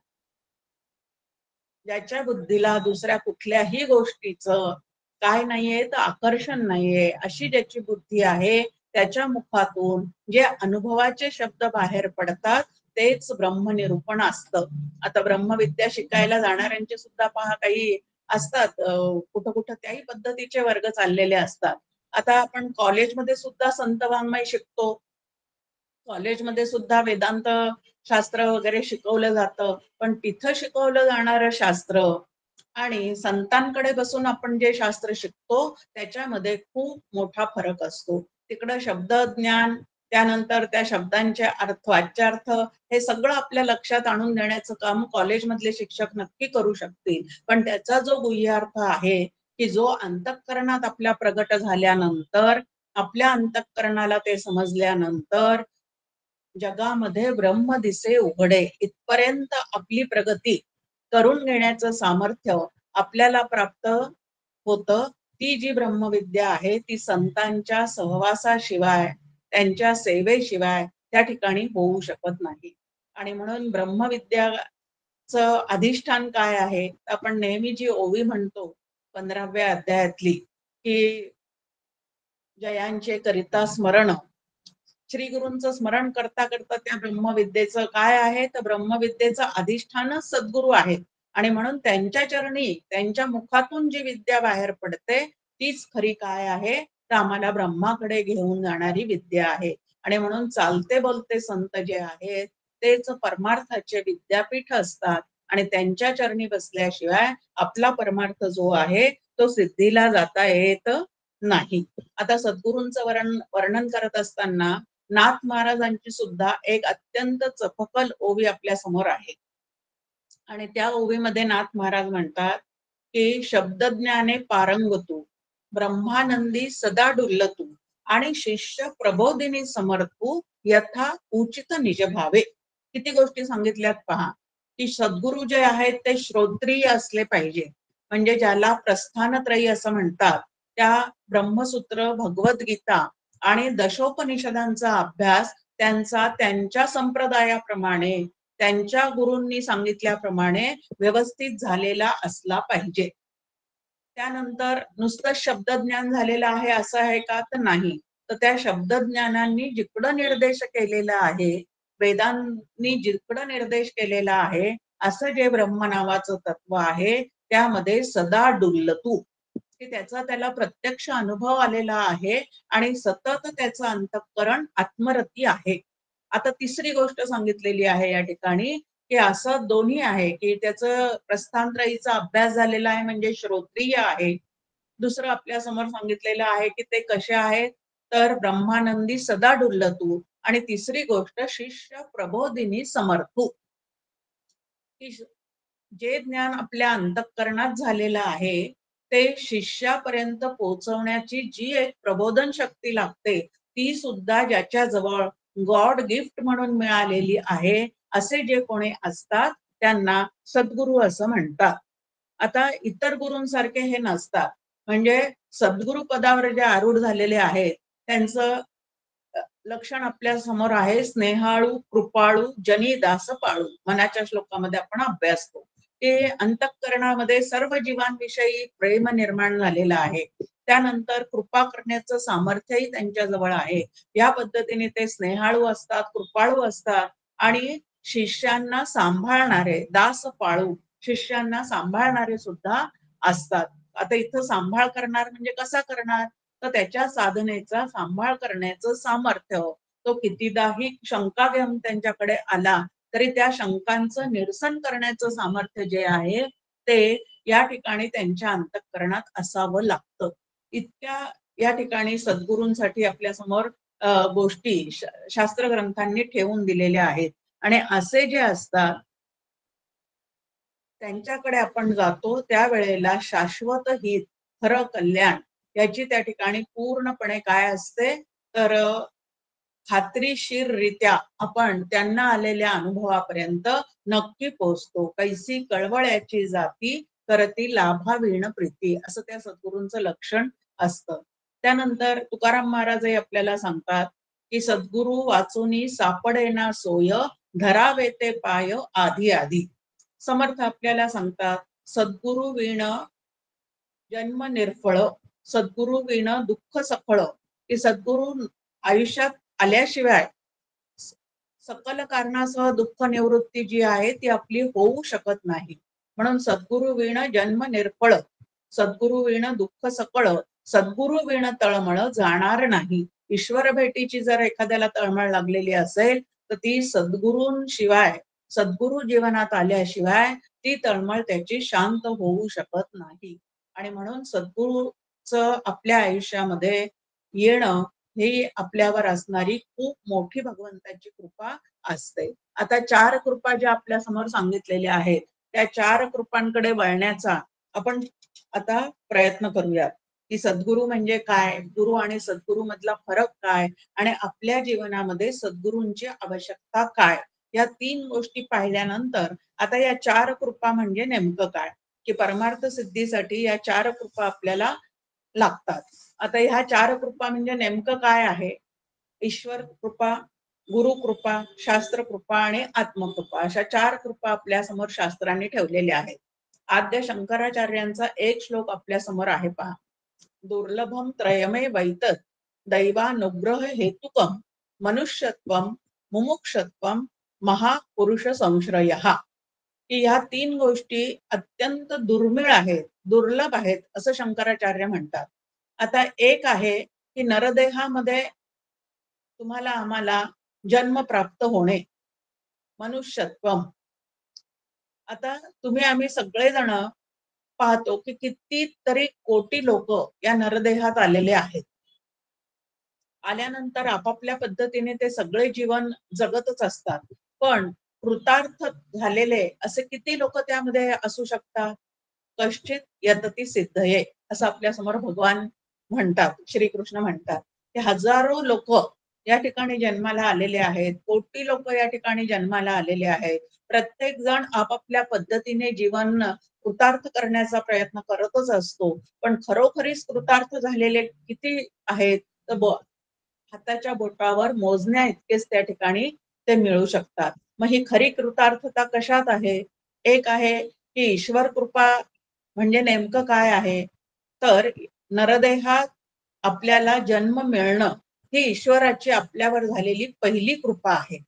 ज्याच्या बुद्धीला दुसऱ्या कुठल्याही गोष्टीचं काय नाहीये तर आकर्षण नाहीये, अशी ज्याची बुद्धी आहे त्याच्या मुखातून जे अनुभवाचे शब्द बाहेर पडतात तेच ब्रह्मनिरूपण असतं. आता ब्रह्मविद्या शिकायला जाणाऱ्यांचे सुद्धा पहा काही असतात, कुठं कुठं त्याही पद्धतीचे वर्ग चाललेले असतात. आता आपण कॉलेजमध्ये सुद्धा संत वाङ्मय शिकतो, कॉलेजमध्ये सुद्धा वेदांत शास्त्र वगैरे शिकवलं जातं. पण तिथं शिकवलं जाणारं शास्त्र आणि संतांकडे बसून आपण जे शास्त्र शिकतो त्याच्यामध्ये खूप मोठा फरक असतो. तिकडं शब्द ज्ञान त्यानंतर त्या शब्दांचे अर्थ, वाच्यार्थ हे सगळं आपल्या लक्षात आणून देण्याचं काम कॉलेजमधले शिक्षक नक्की करू शकतील. पण त्याचा जो गुह्यार्थ आहे की जो अंतःकरणात आपल्या प्रगट झाल्यानंतर, आपल्या अंतःकरणाला ते समजल्यानंतर जगामध्ये ब्रह्म दिसे उघडे इथपर्यंत आपली प्रगती करून घेण्याचं सामर्थ्य आपल्याला प्राप्त होतं. ती जी ब्रह्मविद्या आहे ती संतांच्या सहवासाशिवाय, त्यांच्या सेवेशिवाय त्या ठिकाणी होऊ शकत नाही. आणि म्हणून ब्रह्मविद्याचं अधिष्ठान काय आहे? आपण नेहमी जी ओवी म्हणतो 15व्या अध्यायातली की जयांचे करिता स्मरण, श्री गुरूंचं स्मरण करता करता त्या ब्रह्मविद्येचं काय आहे? तर ब्रह्मविद्येचं अधिष्ठानच सद्गुरू आहेत. आणि म्हणून त्यांच्या चरणी, त्यांच्या मुखातून जी विद्या बाहेर पडते तीच खरी काय आहे? तर आम्हाला ब्रह्माकडे घेऊन जाणारी विद्या आहे. आणि म्हणून चालते बोलते संत जे आहेत तेच परमार्थाचे विद्यापीठ असतात. आणि त्यांच्या चरणी बसल्याशिवाय आपला परमार्थ जो आहे तो सिद्धीला जाता येत नाही. आता सद्गुरूंचं वर्णन करत असताना नाथ महाराजांची सुद्धा एक अत्यंत चपखल ओवी आपल्या समोर आहे. आणि त्या ओवीमध्ये नाथ महाराज म्हणतात की शब्दज्ञाने पारंगतू, ब्रह्मानंदी सदा डुल्लतू आणि शिष्य प्रबोधिनी समर्थू यथा उचित निज भावे. किती गोष्टी सांगितल्यात पहा की सद्गुरू जे आहेत ते श्रोत्रिय असले पाहिजे. म्हणजे ज्याला प्रस्थानत्रयी असं म्हणतात, त्या ब्रह्मसूत्र, भगवद्गीता आणि दशोपनिषदांचा अभ्यास त्यांचा त्यांच्या संप्रदायाप्रमाणे, त्यांच्या गुरूंनी सांगितल्याप्रमाणे व्यवस्थित झालेला असला पाहिजे. त्यानंतर नुसतं शब्दज्ञान झालेलं आहे असं आहे का? तर नाही. तर त्या शब्दज्ञानांनी जिकडं निर्देश केलेला आहे, वेदांनी जिकडं निर्देश केलेला आहे, असं जे ब्रह्म नावाचं तत्व आहे त्यामध्ये सदा डुल्लतू, की त्याचा त्याला प्रत्यक्ष अनुभव आलेला आहे आणि सतत त्याचं अंतःकरण आत्मरती आहे. आता तिसरी गोष्ट सांगितलेली आहे या ठिकाणी की असं दोन्ही आहे की त्याचं प्रस्थानत्रयीचा अभ्यास झालेला आहे म्हणजे श्रोत्रिय आहे. दुसरं आपल्या समोर सांगितलेलं आहे की ते कसे आहेत? तर ब्रह्मानंदी सदा डुल्लतू. आणि तिसरी गोष्ट शिष्य प्रबोधिनी समर्थू, की जे ज्ञान आपल्या अंतःकरणात झालेलं आहे ते शिष्यापर्यंत पोहोचवण्याची जी एक प्रबोधन शक्ती लागते ती सुद्धा ज्याच्या जवळ गॉड गिफ्ट म्हणून मिळालेली आहे असे जे कोणी असतात त्यांना सद्गुरू असं म्हणतात. आता इतर गुरूंसारखे हे नसतात. म्हणजे सद्गुरू पदावर जे आरूढ झालेले आहेत त्यांचं लक्षण आपल्या समोर आहे, स्नेहाळू, कृपाळू, जनी दास पाळू. मनाच्या श्लोकामध्ये आपण अभ्यासतो. ते अंतःकरणामध्ये सर्व जीवांविषयी प्रेम निर्माण झालेलं आहे. त्यानंतर कृपा करण्याचं सामर्थ्यही त्यांच्या जवळ आहे. या पद्धतीने ते स्नेहाळू असतात, कृपाळू असतात आणि शिष्यांना सांभाळणारे, दास पाळू, शिष्यांना सांभाळणारे सुद्धा असतात. आता इथं सांभाळ करणार म्हणजे कसा करणार? तर त्याच्या साधनेचा सांभाळ करण्याचं सामर्थ्य, तो कितीदाही शंका घेऊन त्यांच्याकडे आला तरी त्या शंकांचं निरसन करण्याचं सामर्थ्य जे आहे ते या ठिकाणी त्यांच्या अंतःकरणात असावं लागतं. इतक्या या ठिकाणी सद्गुरूंसाठी आपल्या समोर गोष्टी शास्त्र ग्रंथांनी ठेवून दिलेल्या आहेत. आणि असे जे असतात त्यांच्याकडे आपण जातो त्यावेळेला शाश्वत हित, खरं कल्याण याची त्या ठिकाणी पूर्णपणे काय असते? तर खात्रीशीररित्या आपण त्यांना आलेल्या अनुभवापर्यंत नक्की पोहोचतो. कैसी कळवळ्याची जाती करती लाभावीण प्रीती, असं त्या सद्गुरूंचं लक्षण असतं. त्यानंतर तुकाराम महाराजही आपल्याला सांगतात की सद्गुरू वाचुनी सापडेना सोय, धरावे ते पाय आधी आधी. समर्थ आपल्याला सांगतात सद्गुरू विण जन्म निर्फळ, सद्गुरू विण दुःख सफळ, की सद्गुरू आयुष्यात आल्याशिवाय सकल कारणासह दुःख निवृत्ती जी आहे ती आपली होऊ शकत नाही. म्हणून सद्गुरू विण जन्म निर्फळ, सद्गुरू विण दुःख सकळ, सद्गुरू विण तळमळ जाणार नाही. ईश्वर भेटीची जर एखाद्याला तळमळ लागलेली असेल तर ती सद्गुरूंशिवाय, सद्गुरू जीवनात आल्याशिवाय ती तळमळ त्याची शांत होऊ शकत नाही. आणि म्हणून सद्गुरूचं आपल्या आयुष्यामध्ये येणं ही आपल्यावर असणारी खूप मोठी भगवंताची कृपा असते. आता 4 कृपा ज्या आपल्या समोर सांगितलेल्या आहेत, त्या 4 कृपांकडे वळण्याचा आपण आता प्रयत्न करूयात, की सद्गुरू म्हणजे काय, गुरु आणि सद्गुरू मधला फरक काय, आणि आपल्या जीवनामध्ये सद्गुरूंची आवश्यकता काय, या 3 गोष्टी पाहिल्यानंतर आता या 4 कृपा म्हणजे नेमकं काय, की परमार्थ सिद्धीसाठी या 4 कृपा आपल्याला लागतात. आता ह्या 4 कृपा म्हणजे नेमकं काय आहे? ईश्वर कृपा, गुरु कृपा, शास्त्र कृपा आणि आत्मकृपा, अशा 4 कृपा आपल्या समोर शास्त्रांनी ठेवलेल्या आहेत. आद्य शंकराचार्यांचा एक श्लोक आपल्या समोर आहे पहा. दुर्लभम त्रयमे वैतत दैवानुग्रह हेतुकम मनुष्यत्वम मुमुक्षत्वम महापुरुष संश्रयः, की ह्या 3 गोष्टी अत्यंत दुर्मिळ आहेत, दुर्लभ आहेत असं शंकराचार्य म्हणतात. आता एक आहे की नरदेहामध्ये तुम्हाला आम्हाला जन्म प्राप्त होणे, मनुष्यत्वम. आता तुम्ही आम्ही सगळेजण पाहतो की कितीतरी कोटी लोक या नरदेहात आलेले आहेत. आल्यानंतर आपापल्या पद्धतीने ते सगळे जीवन जगतच असतात, पण कृतार्थ झालेले असे किती लोक त्यामध्ये असू शकतात? कश्चित यतती सिद्धये, असं आपल्या समोर भगवान म्हणतात, श्रीकृष्ण म्हणतात, की हजारो लोक या ठिकाणी जन्माला आलेले आहेत, कोटी लोक या ठिकाणी जन्माला आलेले आहेत. प्रत्येक जण आपापल्या पद्धतीने जीवन कृतार्थ करण्याचा प्रयत्न करतच असतो, पण खरोखरीच कृतार्थ झालेले किती आहेत? तर हाताच्या बोटावर मोजण्या इतकेच त्या ठिकाणी ते मिळू शकतात. मग ही खरी कृतार्थता कशात आहे? एक आहे की ईश्वर कृपा म्हणजे नेमकं काय आहे, तर नरदेहात आपल्याला जन्म मिळणं ही ईश्वराची आपल्यावर झालेली पहिली कृपा आहे.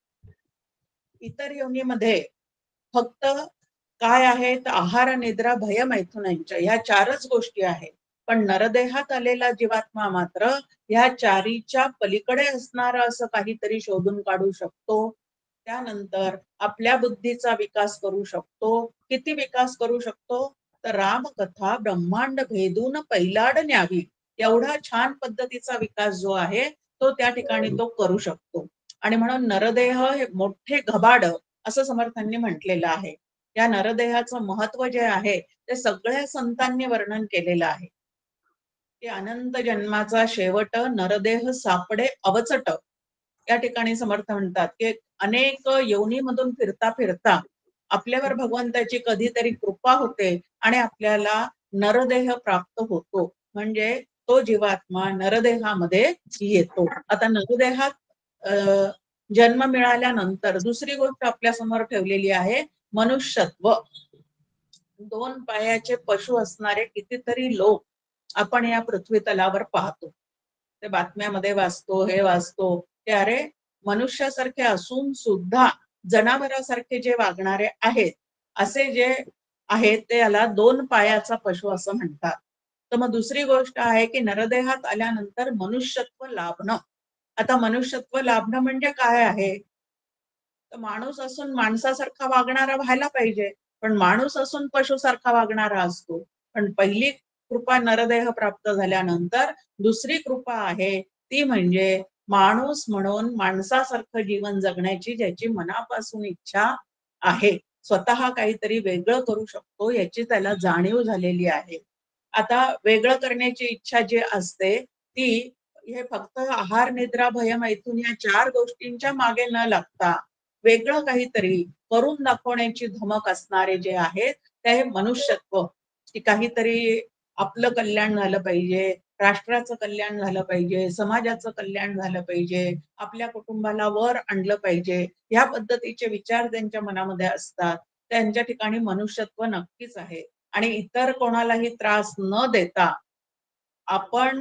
इतर योनीमध्ये फक्त काय आहे, तर आहार, निद्रा, भय, मैथुनांच्या ह्या 4च गोष्टी आहेत. पण नरदेहात आलेला जीवात्मा मात्र ह्या 4च्या पलीकडे असणारं असं काहीतरी शोधून काढू शकतो. त्यानंतर आपल्या बुद्धीचा विकास करू शकतो. किती विकास करू शकतो? तर रामकथा ब्रह्मांड भेदून पैलाड न्यावी, एवढा छान पद्धतीचा विकास जो आहे तो त्या ठिकाणी तो करू शकतो. आणि म्हणून नरदेह हे मोठे घबाड असं समर्थांनी म्हटलेलं आहे. या नरदेहाचं महत्व जे आहे ते सगळ्या संतांनी वर्णन केलेलं आहे, की अनंत जन्माचा शेवट नरदेह सापडे अवचट. या ठिकाणी समर्थ म्हणतात की अनेक योनीमधून फिरता फिरता आपल्यावर भगवंताची कधीतरी कृपा होते आणि आपल्याला नरदेह प्राप्त होतो, म्हणजे तो जीवात्मा नरदेहामध्ये येतो. आता नरदेहात जन्म मिळाल्यानंतर दुसरी गोष्ट आपल्या समोर ठेवलेली आहे, मनुष्यत्व. 2 पायाचे पशु असणारे कितीतरी लोक आपण या पृथ्वी तलावर पाहतो. ते बातम्यामध्ये वाचतो, हे वाचतो, ते अरे मनुष्यासारखे असून सुद्धा जनावरासारखे जे वागणारे आहेत, असे जे आहेत ते याला 2 पायाचा पशु असं म्हणतात. तर मग दुसरी गोष्ट आहे की नरदेहात आल्यानंतर मनुष्यत्व लाभणं. आता मनुष्यत्व लाभणं म्हणजे काय आहे? तर माणूस असून माणसासारखा वागणारा व्हायला पाहिजे, पण माणूस असून पशुसारखा वागणारा असतो. पण पहिली कृपा नरदेह प्राप्त झाल्यानंतर दुसरी कृपा आहे ती म्हणजे माणूस म्हणून माणसासारखं जीवन जगण्याची ज्याची मनापासून इच्छा आहे, स्वतः काहीतरी वेगळं करू शकतो याची त्याला जाणीव झालेली आहे. आता वेगळं करण्याची इच्छा जी असते ती हे फक्त आहार, निद्रा, भय, मैथुन या 4 गोष्टींच्या मागे न लागता वेगळं काहीतरी करून दाखवण्याची धमक असणारे जे आहेत ते हे मनुष्यत्व, की काहीतरी आपलं कल्याण झालं पाहिजे, राष्ट्राचं कल्याण झालं पाहिजे, समाजाचं कल्याण झालं पाहिजे, आपल्या कुटुंबाला वर आणलं पाहिजे, या पद्धतीचे विचार त्यांच्या मनामध्ये असतात. त्यांच्या ठिकाणी मनुष्यत्व नक्कीच आहे. आणि इतर कोणालाही त्रास न देता आपण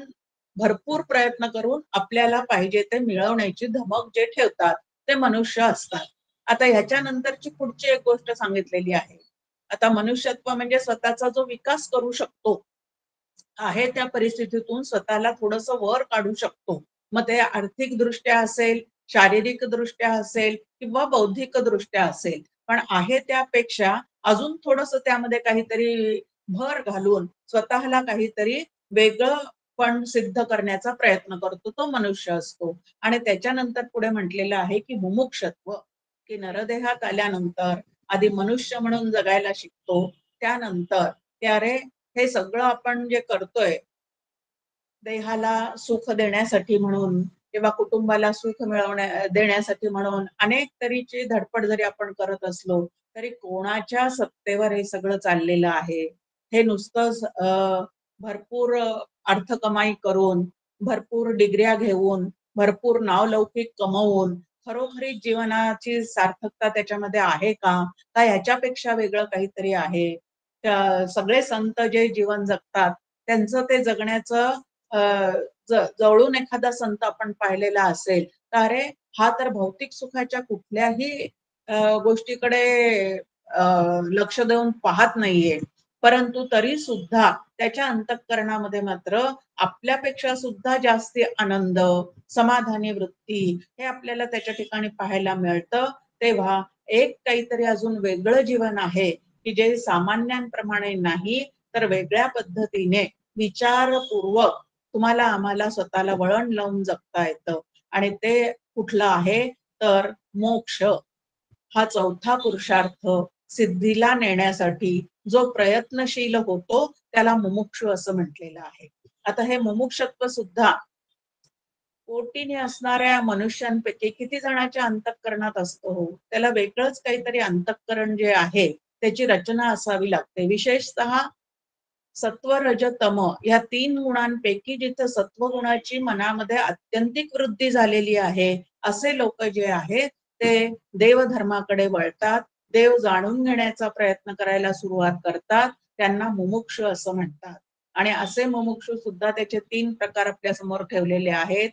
भरपूर प्रयत्न करून आपल्याला पाहिजे ते मिळवण्याची धमक जे ठेवतात ते मनुष्य असतात. आता ह्याच्यानंतरची पुढची एक गोष्ट सांगितलेली आहे. आता मनुष्यत्व म्हणजे स्वतःचा जो विकास करू शकतो आहे त्या परिस्थितीतून स्वतःला थोडंसं वर काढू शकतो. मग ते आर्थिक दृष्ट्या असेल, शारीरिक दृष्ट्या असेल किंवा बौद्धिक दृष्ट्या असेल, पण आहे त्यापेक्षा अजून थोडंसं त्यामध्ये काहीतरी भर घालून स्वतःला काहीतरी वेगळं पण सिद्ध करण्याचा प्रयत्न करतो, तो मनुष्य असतो. आणि त्याच्यानंतर पुढे म्हटलेलं आहे की मुमुक्षत्व, की नरदेहात आल्यानंतर आधी मनुष्य म्हणून जगायला शिकतो, त्यानंतर की अरे हे सगळं आपण जे करतोय देहाला सुख देण्यासाठी म्हणून किंवा कुटुंबाला सुख देण्यासाठी म्हणून अनेक तऱ्हेची धडपड जरी आपण करत असलो तरी कोणाच्या सत्तेवर हे सगळं चाललेलं आहे? हे नुसतंच भरपूर अर्थ कमाई करून, भरपूर डिग्र्या घेऊन, भरपूर नावलौकिक कमवून खरोखरी जीवनाची सार्थकता त्याच्यामध्ये आहे का? का ह्याच्यापेक्षा वेगळं काहीतरी आहे? सगळे संत जे जीवन जगतात त्यांचं ते जगण्याचं जवळून एखादा संत आपण पाहिलेला असेल तर अरे हा तर भौतिक सुखाच्या कुठल्याही गोष्टीकडे लक्ष देऊन पाहत नाहीये, परंतु तरी सुद्धा त्याच्या अंतःकरणामध्ये मात्र आपल्यापेक्षा सुद्धा जास्ती आनंद, समाधानी वृत्ती हे आपल्याला त्याच्या ठिकाणी पाहायला मिळतं. तेव्हा एक काहीतरी अजून वेगळं जीवन आहे की जे सामान्यांप्रमाणे नाही तर वेगळ्या पद्धतीने विचारपूर्वक तुम्हाला आम्हाला स्वतःला वळण लावून जगता येतं. आणि ते कुठलं आहे तर मोक्ष हा चौथा पुरुषार्थ सिद्धीला नेण्यासाठी जो प्रयत्नशील होतो त्याला मुमुक्षु असं म्हटलेलं आहे. आता हे मुमुक्षत्व सुद्धा कोटीने असणाऱ्या मनुष्यांपैकी किती जणांच्या अंतःकरणात असतो हो? त्याला वेगळंच काहीतरी अंतःकरण जे आहे त्याची रचना असावी लागते. विशेषतः सत्व रज तम या 3 गुणांपैकी जिथे सत्वगुणाची मनामध्ये आत्यंतिक वृद्धी झालेली आहे असे लोक जे आहेत ते देवधर्माकडे वळतात, देव जाणून घेण्याचा प्रयत्न करायला सुरुवात करतात, त्यांना मुमुक्षु असं म्हणतात. आणि असे मुमुक्षु सुद्धा त्याचे 3 प्रकार आपल्या समोर ठेवलेले आहेत.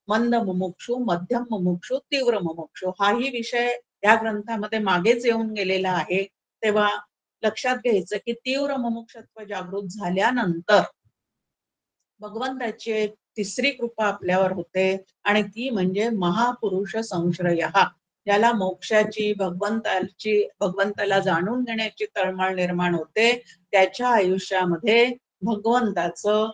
मंद मुमुक्षु, मध्यम मुमुक्षु, तीव्र मुमुक्षु. हाही विषय या ग्रंथामध्ये मागेच येऊन गेलेला आहे. तेव्हा लक्षात घ्यायचं की तीव्र मुमुक्षत्व जागृत झाल्यानंतर भगवंताची एक तिसरी कृपा आपल्यावर होते आणि ती म्हणजे महापुरुष संश्रय, ज्याला मोक्षाची भगवंताला जाणून घेण्याची तळमळ निर्माण होते. त्याच्या आयुष्यामध्ये भगवंताचं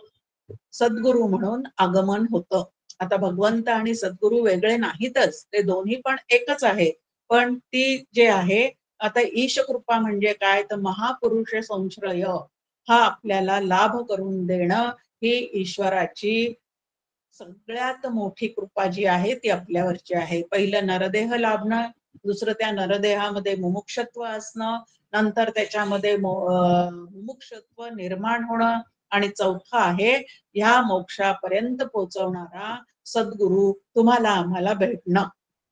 सद्गुरु म्हणून आगमन होतं. आता भगवंत आणि सद्गुरु वेगळे नाहीतच, ते दोन्ही पण एकच आहे. पण ती जे आहे आता ईश कृपा म्हणजे काय तर महापुरुष संश्रय हा आपल्याला लाभ करून देणं ही ईश्वराची सगळ्यात मोठी कृपा जी आहे ती आपल्यावरची आहे. पहिलं नरदेह लाभणं, दुसरं त्या नरदेहामध्ये मुमुक्षत्व असणं, नंतर त्याच्यामध्ये मुमुक्षत्व निर्माण होणं आणि चौथा आहे ह्या मोक्षापर्यंत पोहोचवणारा सद्गुरु तुम्हाला आम्हाला भेटणं.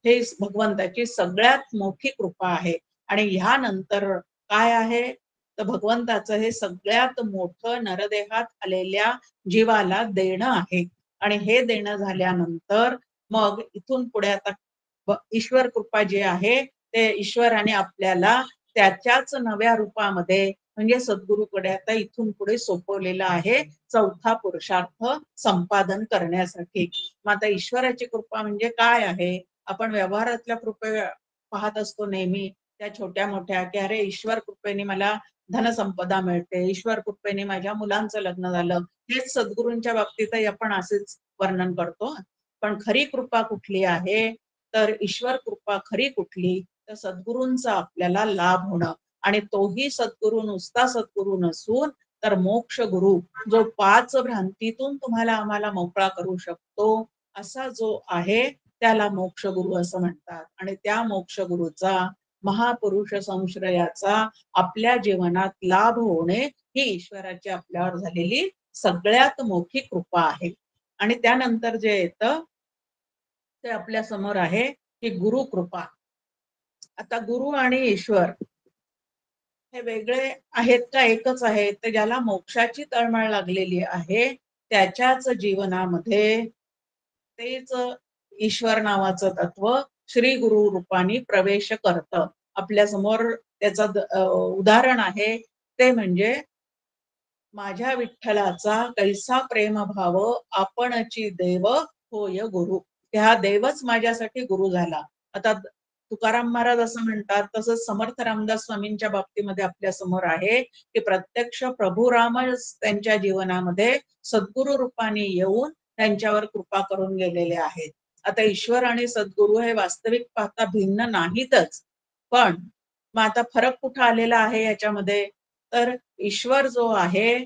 हे भगवंताची सगळ्यात मोठी कृपा आहे. आणि ह्यानंतर काय आहे तर भगवंताचं हे सगळ्यात मोठं नरदेहात आलेल्या जीवाला देणं आहे. आणि हे देणं झाल्यानंतर मग इथून पुढे आता ईश्वर कृपा जी आहे ते ईश्वराने आपल्याला त्याच्याच नव्या रूपामध्ये म्हणजे सद्गुरूकडे आता इथून पुढे सोपवलेला आहे चौथा पुरुषार्थ संपादन करण्यासाठी. मग आता ईश्वराची कृपा म्हणजे काय आहे? आपण व्यवहारातल्या कृपे पाहत असतो नेहमी त्या छोट्या मोठ्या की अरे ईश्वर कृपेने मला धनसंपदा मिळते, ईश्वर कृपेने माझ्या मुलांचं लग्न झालं. हेच सद्गुरूंच्या बाबतीतही आपण असेच वर्णन करतो. पण खरी कृपा कुठली आहे तर ईश्वर कृपा खरी कुठली तर सद्गुरूंचा आपल्याला लाभ होणं. आणि तोही सद्गुरू नुसता सद्गुरू नसून तर मोक्ष गुरु जो 5 भ्रांतीतून तुम्हाला आम्हाला मोकळा करू शकतो असा जो आहे त्याला मोक्ष गुरु असं म्हणतात. आणि त्या मोक्ष गुरुचा महापुरुष संश्रयाचा आपल्या जीवनात लाभ होणे ही ईश्वराची आपल्यावर झालेली सगळ्यात मोठी कृपा आहे. आणि त्यानंतर जे येतं ते आपल्या समोर आहे की गुरु कृपा. आता गुरु आणि ईश्वर हे वेगळे आहेत का एकच आहे तर ज्याला मोक्षाची तळमळ लागलेली आहे त्याच्याच जीवनामध्ये तेच ईश्वर नावाचं तत्व श्री गुरु रूपाने प्रवेश करतं. आपल्या समोर त्याचं उदाहरण आहे ते म्हणजे माझ्या विठ्ठलाचा कैसा प्रेमभाव आपणची देव होय गुरु. हा देवच माझ्यासाठी गुरु झाला. आता तुकाराम महाराज असं म्हणतात, तसंच समर्थ रामदास स्वामींच्या बाबतीमध्ये आपल्या समोर आहे की प्रत्यक्ष प्रभू रामच त्यांच्या जीवनामध्ये सद्गुरु रूपाने येऊन त्यांच्यावर कृपा करून गेलेले आहेत. आता ईश्वर आणि सद्गुरु हे वास्तविक पाहता भिन्न नाहीतच, पण मग आता फरक कुठं आलेला आहे याच्यामध्ये, तर ईश्वर जो आहे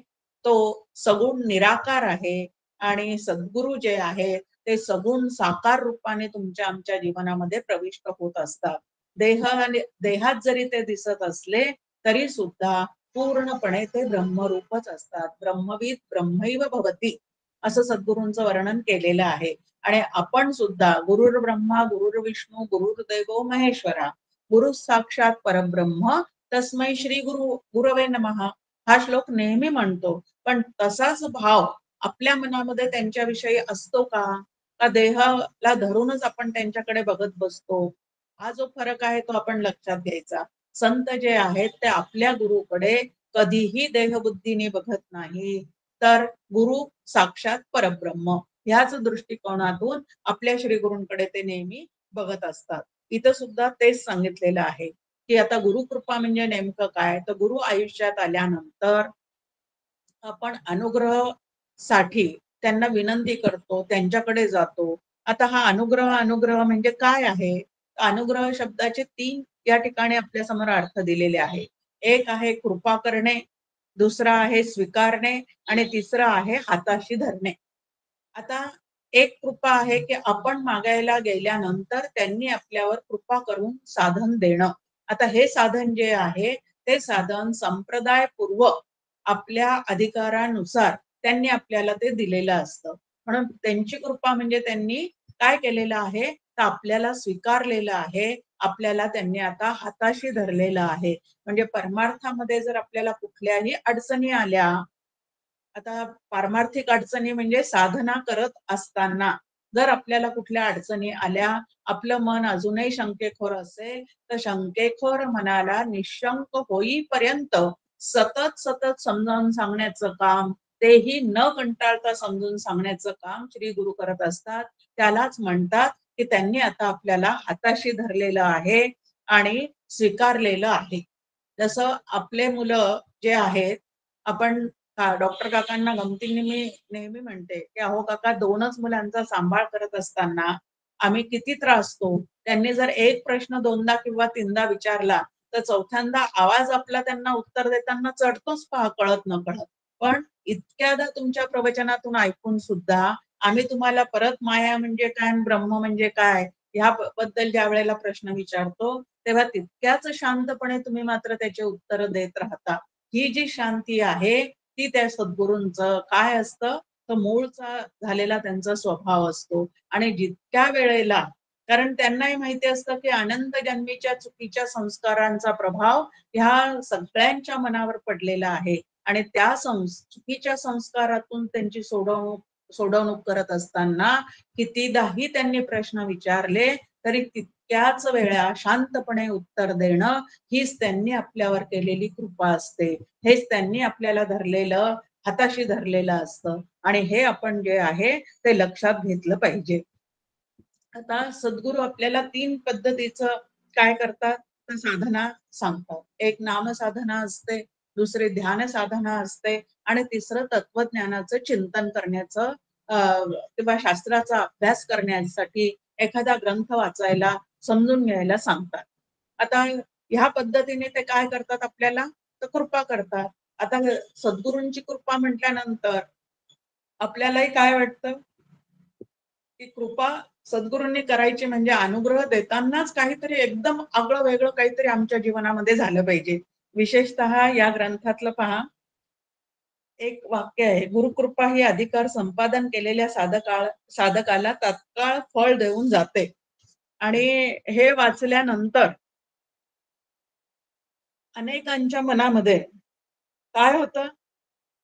तो सगुण निराकार आहे आणि सद्गुरु जे आहे ते सगुण साकार रूपाने तुमच्या आमच्या जीवनामध्ये प्रविष्ट होत असतात. देहात जरी ते दिसत असले तरी सुद्धा पूर्णपणे ते ब्रह्मरूपच असतात. ब्रह्मविद ब्रह्मैव भवती असं सद्गुरूंचं वर्णन केलेलं आहे. आणि आपण सुद्धा गुरुर् ब्रह्मा गुरुर्विष्णू गुरुर्दैवो महेश्वरा गुरु साक्षात परब्रह्म तस्मै श्री गुरवे नमः हा श्लोक नेहमी म्हणतो. पण तसाच भाव आपल्या मनामध्ये त्यांच्याविषयी असतो का? का देहाला धरूनच आपण त्यांच्याकडे बघत बसतो? हा जो फरक आहे तो आपण लक्षात घ्यायचा. संत जे आहेत ते आपल्या गुरुकडे कधीही देहबुद्धीने बघत नाही, तर गुरु साक्षात परब्रह्म ह्याच दृष्टिकोनातून आपल्या श्री गुरूंकडे ते नेहमी बघत असतात. इथं सुद्धा तेच सांगितलेलं आहे की आता गुरुकृपा म्हणजे नेमकं काय, तर गुरु आयुष्यात आल्यानंतर आपण अनुग्रहासाठी त्यांना विनंती करतो, त्यांच्याकडे जातो. आता हा अनुग्रह म्हणजे काय आहे? अनुग्रह शब्दाचे 3 या ठिकाणी आपल्या समोर अर्थ दिलेले आहे. एक आहे कृपा करणे, दुसरा आहे स्वीकारणे आणि तिसरं आहे हाताशी धरणे. आता एक कृपा आहे की आपण मागायला गेल्यानंतर त्यांनी आपल्यावर कृपा करून साधन देणं. आता हे साधन जे आहे ते साधन संप्रदायपूर्वक आपल्या अधिकारानुसार त्यांनी आपल्याला ते दिलेलं असतं. म्हणून त्यांची कृपा म्हणजे त्यांनी काय केलेलं आहे, तर आपल्याला स्वीकारलेलं आहे, आपल्याला त्यांनी आता हाताशी धरलेलं आहे. म्हणजे परमार्थामध्ये जर आपल्याला कुठल्याही अडचणी आल्या, आता पारमार्थिक अडचणी म्हणजे साधना करत असताना जर आपल्याला कुठल्या अडचणी आल्या, आपलं मन अजूनही शंकेखोर असेल, तर शंकेखोर मनाला निशंक होईपर्यंत सतत सतत समजावून सांगण्याचं काम, तेही न कंटाळता समजून सांगण्याचं काम श्री गुरु करत असतात. त्यालाच म्हणतात की त्यांनी आता आपल्याला हाताशी धरलेलं आहे आणि स्वीकारलेलं आहे. जसं आपले मुलं जे आहेत, आपण डॉक्टर काकांना गमतीने मी नेहमी म्हणते की अहो काका 2च मुलांचा सांभाळ करत असताना आम्ही किती त्रासतो. त्यांनी जर एक प्रश्न 2दा किंवा 3दा विचारला तर चौथ्यांदा आवाज आपला त्यांना उत्तर देताना चढतोच पहा, कळत न कळत. पण इतक्यादा तुमच्या प्रवचनातून ऐकून सुद्धा आम्ही तुम्हाला परत माया म्हणजे काय, ब्रह्म म्हणजे काय ह्याबद्दल ज्या वेळेला प्रश्न विचारतो तेव्हा तितक्याच शांतपणे तुम्ही मात्र त्याचे उत्तर देत राहता. ही जी शांती आहे ती त्या सद्गुरूंचं काय असतं, तर मूळचा झालेला त्यांचा स्वभाव असतो. आणि जितक्या वेळेला, कारण त्यांनाही माहिती असतं की अनंत जन्मीच्या चुकीच्या संस्कारांचा प्रभाव ह्या सगळ्यांच्या मनावर पडलेला आहे आणि त्या चुकीच्या संस्कारातून त्यांची सोडवणूक करत असताना कितीदाही त्यांनी प्रश्न विचारले तरी तितक्याच वेळा शांतपणे उत्तर देणं हीच त्यांनी आपल्यावर केलेली कृपा असते. हेच त्यांनी आपल्याला धरलेलं, हाताशी धरलेलं असतं आणि हे आपण जे आहे ते लक्षात घेतलं पाहिजे. आता सद्गुरू आपल्याला 3 पद्धतीचं काय करतात, तर साधना सांगतात. एक नाम साधना असते, दुसरी ध्यान साधना असते आणि तिसरं तत्वज्ञानाचं चिंतन करण्याचं किंवा शास्त्राचा अभ्यास करण्यासाठी एखादा ग्रंथ वाचायला, समजून घ्यायला सांगतात. आता ह्या पद्धतीने ते काय करतात, आपल्याला तर कृपा करतात. आता सद्गुरूंची कृपा म्हटल्यानंतर आपल्यालाही काय वाटतं की कृपा सद्गुरूंनी करायची म्हणजे अनुग्रह देतानाच काहीतरी एकदम आगळं वेगळं काहीतरी आमच्या जीवनामध्ये झालं पाहिजे. विशेषतः या ग्रंथातलं पहा, एक वाक्य आहे, गुरुकृपा ही अधिकार संपादन केलेल्या साधकाला तात्काळ फळ देऊन जाते. आणि हे वाचल्यानंतर अनेकांच्या मनामध्ये काय होतं,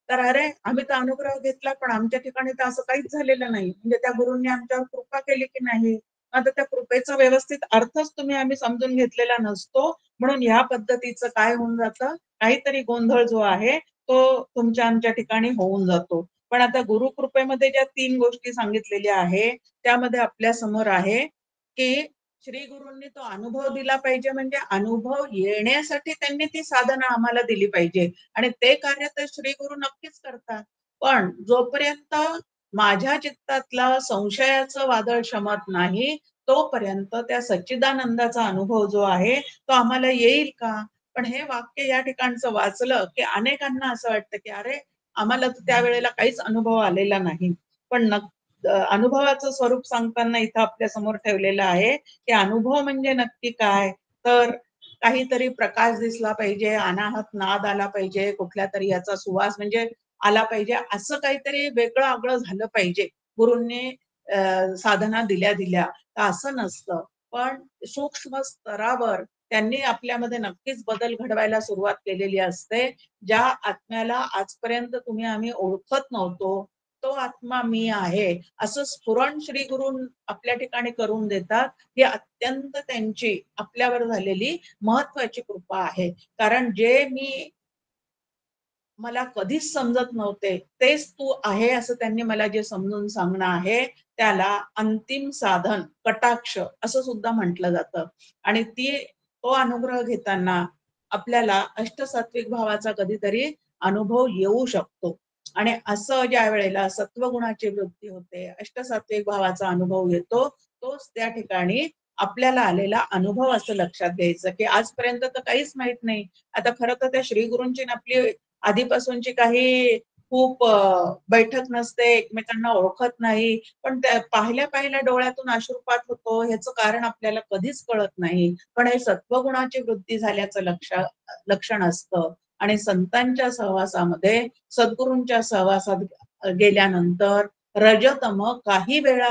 तर अरे आम्ही तर अनुग्रह घेतला पण आमच्या ठिकाणी तर असं काहीच झालेलं नाही, म्हणजे त्या गुरूंनी आमच्यावर कृपा केली की नाही. आता त्या कृपेचा व्यवस्थित अर्थच आम्ही समजून घेतलेला नसतो, म्हणून ह्या पद्धतीचं काय होऊन जातं, काहीतरी गोंधळ जो आहे तो तुमच्या आमच्या ठिकाणी होऊन जातो. पण आता गुरुकृपेमध्ये ज्या 3 गोष्टी सांगितलेल्या आहे त्यामध्ये आपल्या समोर आहे की श्री गुरूंनी तो अनुभव दिला पाहिजे, म्हणजे अनुभव येण्यासाठी त्यांनी ती साधना आम्हाला दिली पाहिजे आणि ते कार्य तर श्री गुरु नक्कीच करतात. पण जोपर्यंत माझ्या चित्तातला संशयाचं वादळ शमत नाही तोपर्यंत त्या सच्चिदानंदाचा अनुभव जो आहे तो आम्हाला येईल का? पण हे वाक्य या ठिकाणचं वाचलं की अनेकांना असं वाटतं की अरे आम्हाला तर त्यावेळेला काहीच अनुभव आलेला नाही. पण अनुभवाचं स्वरूप सांगताना इथं आपल्या समोर ठेवलेलं आहे की अनुभव म्हणजे नक्की काय? तर काहीतरी प्रकाश दिसला पाहिजे, अनाहत नाद आला पाहिजे, कुठल्या तरी याचा सुवास म्हणजे आला पाहिजे, असं काहीतरी वेगळं आगळं झालं पाहिजे गुरूंनी साधना दिल्या तर असं नसतं. पण सूक्ष्म स्तरावर त्यांनी आपल्यामध्ये नक्कीच बदल घडवायला सुरुवात केलेली असते. ज्या आत्म्याला आजपर्यंत तुम्ही आम्ही ओळखत नव्हतो तो आत्मा मी आहे असं स्फुरण श्री गुरु आपल्या ठिकाणी करून देतात. ही अत्यंत त्यांची आपल्यावर झालेली महत्वाची कृपा आहे. कारण जे मला कधीच समजत नव्हते तेच तू आहे असं त्यांनी मला जे समजून सांगणं आहे त्याला अंतिम साधन कटाक्ष असं सुद्धा म्हटलं जातं. आणि तो अनुग्रह घेताना आपल्याला अष्टसात्विक भावाचा कधीतरी अनुभव येऊ शकतो. आणि असं ज्या वेळेला सत्वगुणाची वृत्ती होते, अष्टसात्विक भावाचा अनुभव येतो, तोच त्या ठिकाणी आपल्याला आलेला अनुभव असं लक्षात घ्यायचं की आजपर्यंत तर काहीच माहित नाही. आता खरं तर त्या श्री गुरूंची आपली आधीपासूनची काही खूप बैठक नसते, एकमेकांना ओळखत नाही, पण पाहिल्या डोळ्यातून अश्रुपात होतो ह्याचं कारण आपल्याला कधीच कळत नाही. पण हे सत्वगुणाची वृत्ती झाल्याचं लक्षण असतं. आणि संतांच्या सहवासामध्ये सद्गुरूंच्या सहवासात गेल्यानंतर रजतम काही वेळा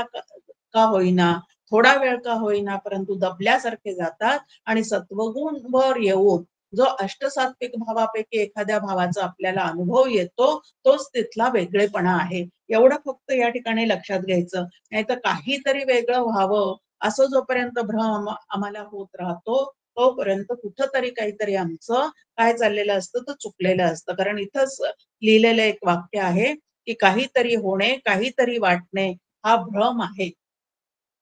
का होईना, थोडा वेळ का होईना, परंतु दबल्यासारखे जातात आणि सत्वगुण वर येऊन जो अष्टसात्विक भावापैकी एखाद्या भावाचा आपल्याला अनुभव येतो तोच तिथला वेगळेपणा आहे. एवढं फक्त या ठिकाणी लक्षात घ्यायचं. नाही तर काहीतरी वेगळं व्हावं असं जोपर्यंत भ्रम आम्हाला होत राहतो तोपर्यंत कुठंतरी काहीतरी आमचं काय चाललेलं असतं तर चुकलेलं असतं. कारण इथंच लिहिलेलं एक वाक्य आहे की काहीतरी होणे, काहीतरी वाटणे हा भ्रम आहे.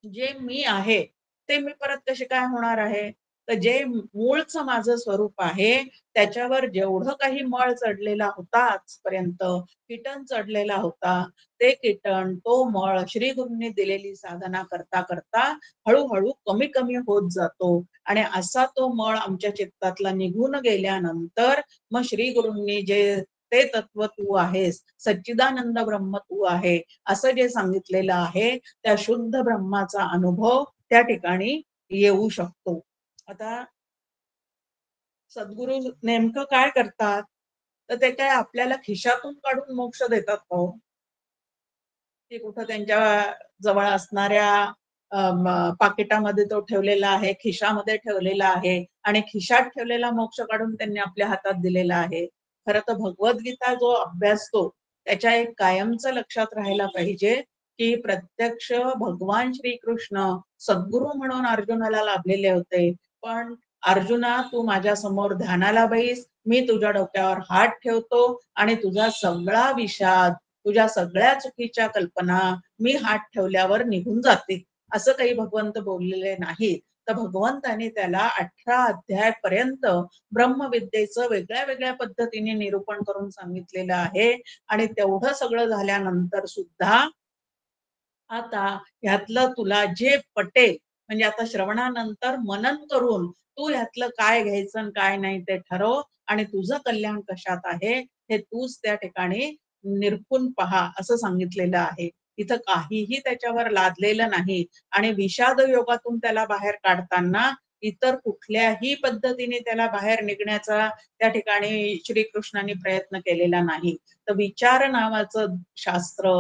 जे मी आहे ते मी परत कसे काय होणार आहे? तर जे मूळचं माझं स्वरूप आहे त्याच्यावर जेवढं काही मळ चढलेला होता आजपर्यंत, कीटन चढलेला होता, ते कीटन तो मळ श्री गुरूंनी दिलेली साधना करता करता हळूहळू कमी कमी होत जातो. आणि असा तो मळ आमच्या चित्तातला निघून गेल्यानंतर मग श्री गुरूंनी जे ते तत्व तू आहेस, सच्चिदानंद ब्रह्म तू आहे असं जे सांगितलेलं आहे त्या शुद्ध ब्रह्माचा अनुभव त्या ठिकाणी येऊ शकतो. आता सद्गुरु नेमकं काय करतात? तर ते काय आपल्याला खिशातून काढून मोक्ष देतात का हो? की कुठं त्यांच्या जवळ असणाऱ्या पाकिटामध्ये तो ठेवलेला आहे, खिशामध्ये ठेवलेला आहे आणि खिशात ठेवलेला मोक्ष काढून त्यांनी आपल्या हातात दिलेला आहे. खरं तर भगवद्गीता जो अभ्यासतो त्याच्या एक कायमचं लक्षात राहायला पाहिजे की प्रत्यक्ष भगवान श्रीकृष्ण सद्गुरू म्हणून अर्जुनाला लाभलेले होते. पण अर्जुना तू माझ्या समोर ध्यानाला बैस, मी तुझ्या डोक्यावर हात ठेवतो आणि तुझा सगळा विषाद, तुझ्या सगळ्या चुकीच्या कल्पना मी हात ठेवल्यावर निघून जाते. असं काही भगवंत बोललेले नाहीत. तर भगवंताने त्याला 18 अध्याय पर्यंत ब्रह्मविद्येचं वेगळ्या वेगळ्या पद्धतीने निरूपण करून सांगितलेलं आहे. आणि तेवढं सगळं झाल्यानंतर सुद्धा आता ह्यातलं तुला जे पटेल, म्हणजे आता श्रवणानंतर मनन करून तू ह्यातलं काय घ्यायचं आणि काय नाही ते ठरव आणि तुझं कल्याण कशात आहे हे तूच त्या ठिकाणी निरखून पहा असं सांगितलेलं आहे. इथं काहीही त्याच्यावर लादलेलं नाही. आणि विषाद योगातून त्याला बाहेर काढताना इतर कुठल्याही पद्धतीने त्याला बाहेर निघण्याचा त्या ठिकाणी श्रीकृष्णाने प्रयत्न केलेला नाही. तर विचार नावाचं शास्त्र,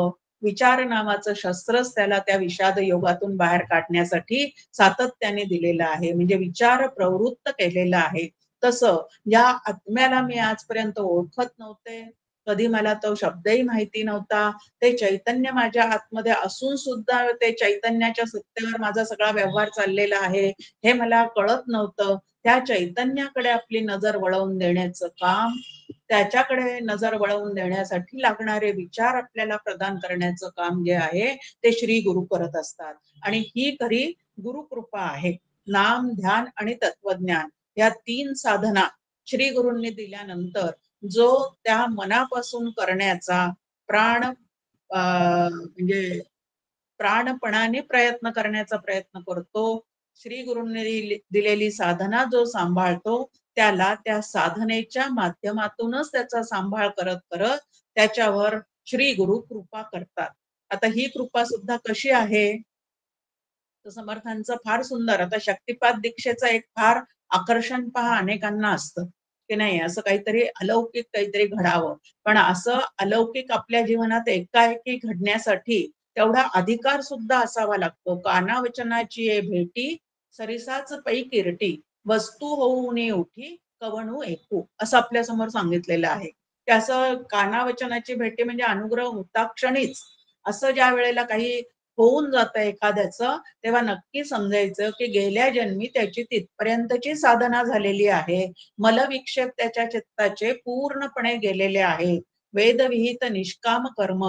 विचार नावाचं शस्त्रच त्याला त्या विषाद योगातून बाहेर काढण्यासाठी सातत्याने दिलेलं आहे. म्हणजे विचार प्रवृत्त केलेला आहे. तसं या आत्म्याला मी आजपर्यंत ओळखत नव्हते, कधी मला तो शब्दही माहिती नव्हता. ते चैतन्य माझ्या आतमध्ये असून सुद्धा ते चैतन्याच्या सत्तेवर माझा सगळा व्यवहार चाललेला आहे हे मला कळत नव्हतं. त्या चैतन्याकडे आपली नजर वळवून देण्याचं काम, त्याच्याकडे नजर वळवून देण्यासाठी लागणारे विचार आपल्याला प्रदान करण्याचं काम जे आहे ते श्री गुरु करत असतात. आणि ही खरी गुरुकृपा आहे. नाम, ध्यान आणि तत्वज्ञान या 3 साधना श्री गुरूंनी दिल्यानंतर जो त्या मनापासून करण्याचा प्राण म्हणजे प्राणपणाने प्रयत्न करण्याचा प्रयत्न करतो, श्री गुरूंनी दिलेली साधना जो सांभाळतो, त्याला त्या साधनेच्या माध्यमातूनच त्याचा सांभाळ करत करत त्याच्यावर श्री गुरु कृपा करतात. आता ही कृपा सुद्धा कशी आहे, तर समर्थांचं फार सुंदर. आता शक्तिपात दीक्षेचं एक फार आकर्षण पहा अनेकांना असतं की नाही असं काहीतरी अलौकिक काहीतरी घडावं, पण असं अलौकिक आपल्या जीवनात एकाएकी घडण्यासाठी तेवढा अधिकार सुद्धा असावा लागतो. कानावचनाची ये भेटी सरिसाच पै किरटी, वस्तू होऊन उठी कवणू ऐकू, असं आपल्या समोर सांगितलेलं आहे. ते असं कानावचनाची भेटी म्हणजे अनुग्रह होता क्षणीच. असं ज्या वेळेला काही होऊन जातं एखाद्याचं, तेव्हा नक्की समजायचं की गेल्या जन्मी त्याची तिथपर्यंतची साधना झालेली आहे. मलविक्षेप त्याच्या चित्ताचे पूर्णपणे गेलेले आहे. वेदविहित निष्काम कर्म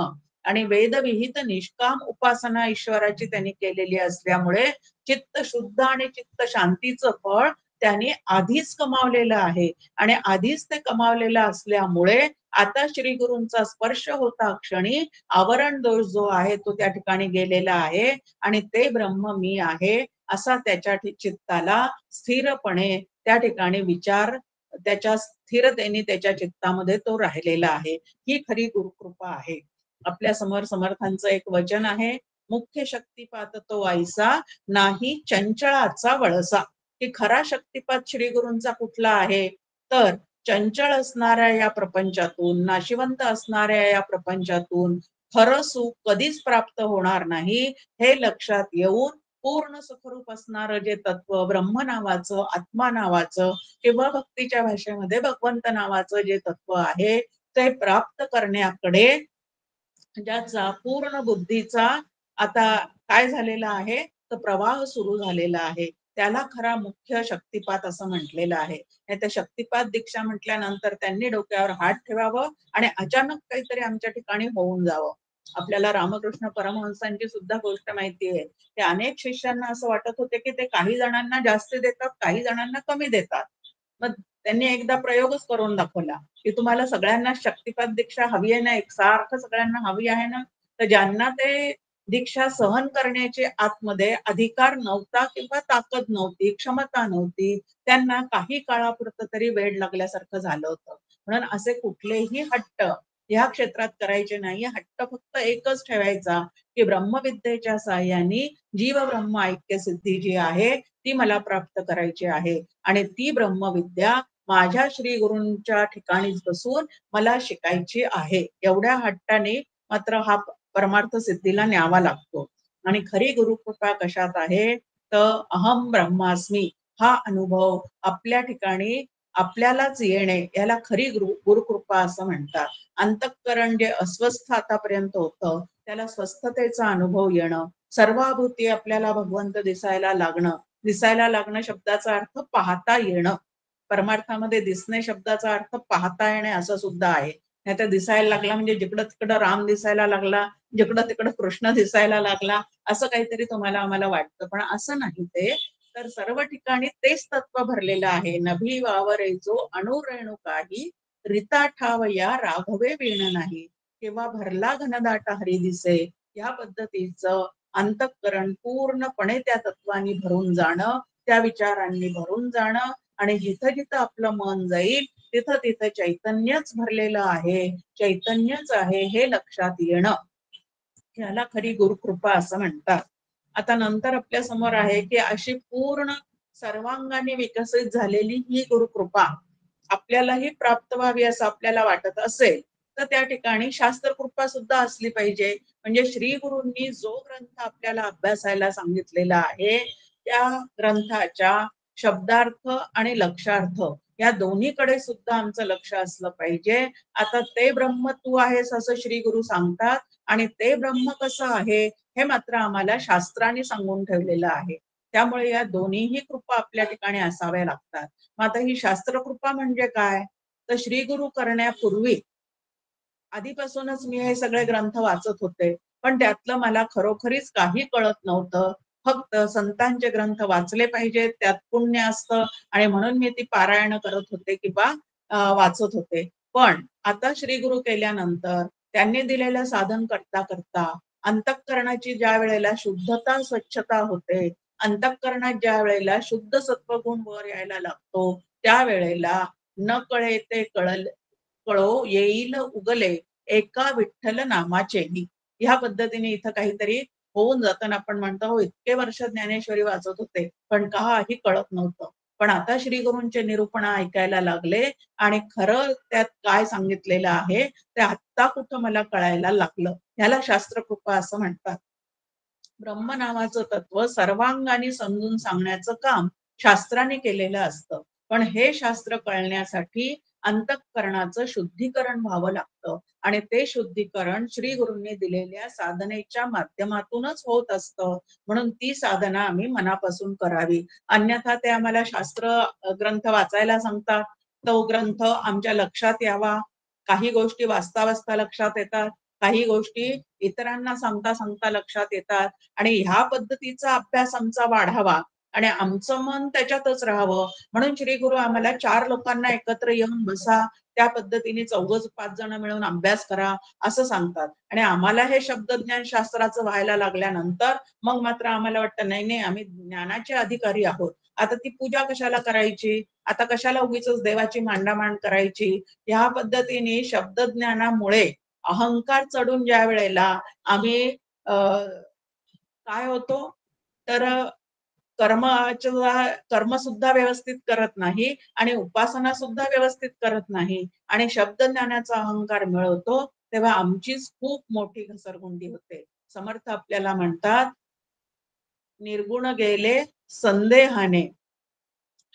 आणि वेदविहित निष्काम उपासना ईश्वराची त्यांनी केलेली असल्यामुळे चित्त शुद्ध आणि चित्त शांतीचं फळ त्यांनी आधीच कमावलेलं आहे. आणि आधीच ते कमावलेलं असल्यामुळे आता श्री गुरूंचा स्पर्श होता क्षणी आवरण दोष जो आहे तो त्या ठिकाणी गेलेला आहे आणि ते ब्रह्म मी आहे असा त्याच्या चित्ताला स्थिरपणे त्या ठिकाणी विचार त्याच्या स्थिरतेने त्याच्या चित्तामध्ये तो राहिलेला आहे. ही खरी गुरुकृपा आहे. आपल्या समोर समर्थांचं एक वचन आहे, मुख्य शक्तिपात तो ऐसा नाही चंचळाचा वळसा. की खरा शक्तिपात श्री गुरूंचा कुठला आहे, तर चंचल असणाऱ्या या प्रपंचातून, नाशिवंत असणाऱ्या या प्रपंचातून खरं सुख कधीच प्राप्त होणार नाही हे लक्षात येऊन पूर्ण सुखरूप असणारं जे तत्व ब्रह्म नावाचं, आत्मा नावाचं किंवा भक्तीच्या भाषेमध्ये भगवंत नावाचं जे तत्व आहे ते प्राप्त करण्याकडे ज्याचा पूर्ण बुद्धीचा आता काय झालेला आहे, तर प्रवाह सुरू झालेला आहे, त्याला खरा मुख्य शक्तिपात असं म्हटलेलं आहे. त्या शक्तिपात दीक्षा म्हटल्यानंतर त्यांनी डोक्यावर हात ठेवावं आणि अचानक काहीतरी आमच्या ठिकाणी होऊन जावं. आपल्याला रामकृष्ण परमहंसांची सुद्धा गोष्ट माहिती आहे की अनेक शिष्यांना असं वाटत होते की ते काही जणांना जास्त देतात, काही जणांना कमी देतात. मग त्यांनी एकदा प्रयोगच करून दाखवला की तुम्हाला सगळ्यांना शक्तिपात दीक्षा हवी आहे ना, एकसारखं सगळ्यांना हवी आहे ना, तर ज्यांना ते दीक्षा सहन करण्याचे आतमध्ये अधिकार नव्हता किंवा ताकद नव्हती, क्षमता नव्हती, त्यांना काही काळापुरतं तरी वेड लागल्यासारखं झालं होतं. म्हणून असे कुठलेही हट्ट ह्या क्षेत्रात करायचे नाही. हट्ट फक्त एकच ठेवायचा की ब्रह्मविद्येच्या साहाय्याने जीव ब्रह्म ऐक्य सिद्धी जी आहे ती मला प्राप्त करायची आहे आणि ती ब्रह्मविद्या माझ्या श्री गुरूंच्या ठिकाणीच बसून मला शिकायची आहे. एवढ्या हट्टाने मात्र हा परमार्थ सिद्धीला न्यावा लागतो. आणि खरी गुरुकृपा कशात आहे, तर अहम ब्रह्मास्मी हा अनुभव आपल्या ठिकाणी आपल्यालाच येणे याला खरी गुरुकृपा असं म्हणतात. अंतःकरण जे अस्वस्थ आतापर्यंत होतं त्याला स्वस्थतेचा अनुभव येणं, सर्वाभूती आपल्याला भगवंत दिसायला लागणं शब्दाचा अर्थ पाहता येणं. परमार्थामध्ये दिसणे शब्दाचा अर्थ पाहता येणे असं सुद्धा आहे. नाही तर दिसायला लागला म्हणजे जिकडं तिकडं राम दिसायला लागला, जिकडं तिकडं कृष्ण दिसायला लागला असं काहीतरी तुम्हाला आम्हाला वाटतं, पण असं नाही ते. तर सर्व ठिकाणी तेच तत्व भरलेलं आहे. नभी वावरे जो अणुरेणू काही, रिता ठाव या राघवे वीण नाही, किंवा भरला घनदाट हरी दिसे. या पद्धतीचं अंतःकरण पूर्णपणे त्या तत्वानी भरून जाणं, त्या विचारांनी भरून जाणं आणि जिथं जिथं आपलं मन जाईल तिथं तिथं चैतन्यच भरलेलं आहे, चैतन्यच आहे हे लक्षात येणं, याला खरी गुरुकृपा असं म्हणतात. आता नंतर आपल्या समोर आहे की अशी पूर्ण सर्वांगाने विकसित झालेली ही गुरुकृपा आपल्यालाही प्राप्त व्हावी असं आपल्याला वाटत असेल तर त्या ठिकाणी शास्त्रकृपा सुद्धा असली पाहिजे. म्हणजे श्री गुरूंनी जो ग्रंथ आपल्याला अभ्यासायला सांगितलेला आहे त्या ग्रंथाच्या शब्दार्थ आणि लक्षार्थ या दोन्हीकडे सुद्धा आमचं लक्ष असलं पाहिजे. आता ते ब्रह्म तू आहेस असं श्री गुरु सांगतात आणि ते ब्रह्म कसं आहे हे मात्र आम्हाला शास्त्राने सांगून ठेवलेलं आहे. त्यामुळे या दोन्हीही कृपा आपल्या ठिकाणी असाव्या लागतात. मग आता ही शास्त्रकृपा म्हणजे काय, तर श्री गुरु करण्यापूर्वी आधीपासूनच मी हे सगळे ग्रंथ वाचत होते, पण त्यातलं मला खरोखरीच काही कळत नव्हतं. फक्त संतांचे ग्रंथ वाचले पाहिजेत, त्यात पुण्य असतं आणि म्हणून मी ती पारायण करत होते किंवा वाचत होते. पण आता श्री गुरु केल्यानंतर त्यांनी दिलेलं साधन करता करता अंतःकरणाची ज्या वेळेला शुद्धता स्वच्छता होते, अंतःकरणात ज्या वेळेला शुद्ध सत्वगुण वर यायला लागतो, त्या वेळेला न कळे ते कळो येईल उगले एका विठ्ठल नामाचेही. ह्या पद्धतीने इथं काहीतरी होऊन जाताना आपण म्हणतो हो इतके वर्ष ज्ञानेश्वरी वाचत होते पण काही कळत नव्हतं. पण आता श्री गुरूंचे निरूपण ऐकायला लागले आणि खरं त्यात काय सांगितलेलं आहे ते आत्ता कुठं मला कळायला लागलं. ह्याला शास्त्रकृपा असं म्हणतात. ब्रह्म नावाचं तत्व सर्वांगाने समजून सांगण्याचं काम शास्त्राने केलेलं असतं. पण हे शास्त्र कळण्यासाठी अंतःकरणाचं शुद्धीकरण व्हावं लागतं आणि ते शुद्धीकरण श्री गुरूंनी दिलेल्या साधनेच्या माध्यमातूनच होत असतं. म्हणून ती साधना आम्ही मनापासून करावी. अन्यथा ते आम्हाला शास्त्र ग्रंथ वाचायला सांगतात, तो ग्रंथ आमच्या लक्षात यावा. काही गोष्टी वाचता वाचता लक्षात येतात, काही गोष्टी इतरांना सांगता सांगता लक्षात येतात आणि ह्या पद्धतीचा अभ्यास आमचा वाढावा आणि आमचं मन त्याच्यातच राहावं म्हणून श्री गुरु आम्हाला 4 लोकांना एकत्र येऊन बसा, त्या पद्धतीने 4-5 जण मिळून अभ्यास करा असं सांगतात. आणि आम्हाला हे शब्दज्ञान शास्त्राचं व्हायला लागल्यानंतर मग मात्र आम्हाला वाटतं नाही नाही आम्ही ज्ञानाचे अधिकारी आहोत. आता ती पूजा कशाला करायची, आता कशाला उगीच देवाची मांडामांड करायची. ह्या पद्धतीने शब्दज्ञानामुळे अहंकार चढून ज्या वेळेला आम्ही काय होतो तर कर्म सुद्धा व्यवस्थित करत नाही आणि उपासना सुद्धा व्यवस्थित करत नाही आणि शब्द ज्ञानाचा अहंकार मिळवतो तेव्हा आमचीच खूप मोठी घसरगुंडी होते. समर्थ आपल्याला म्हणतात निर्गुण गेले संदेहाने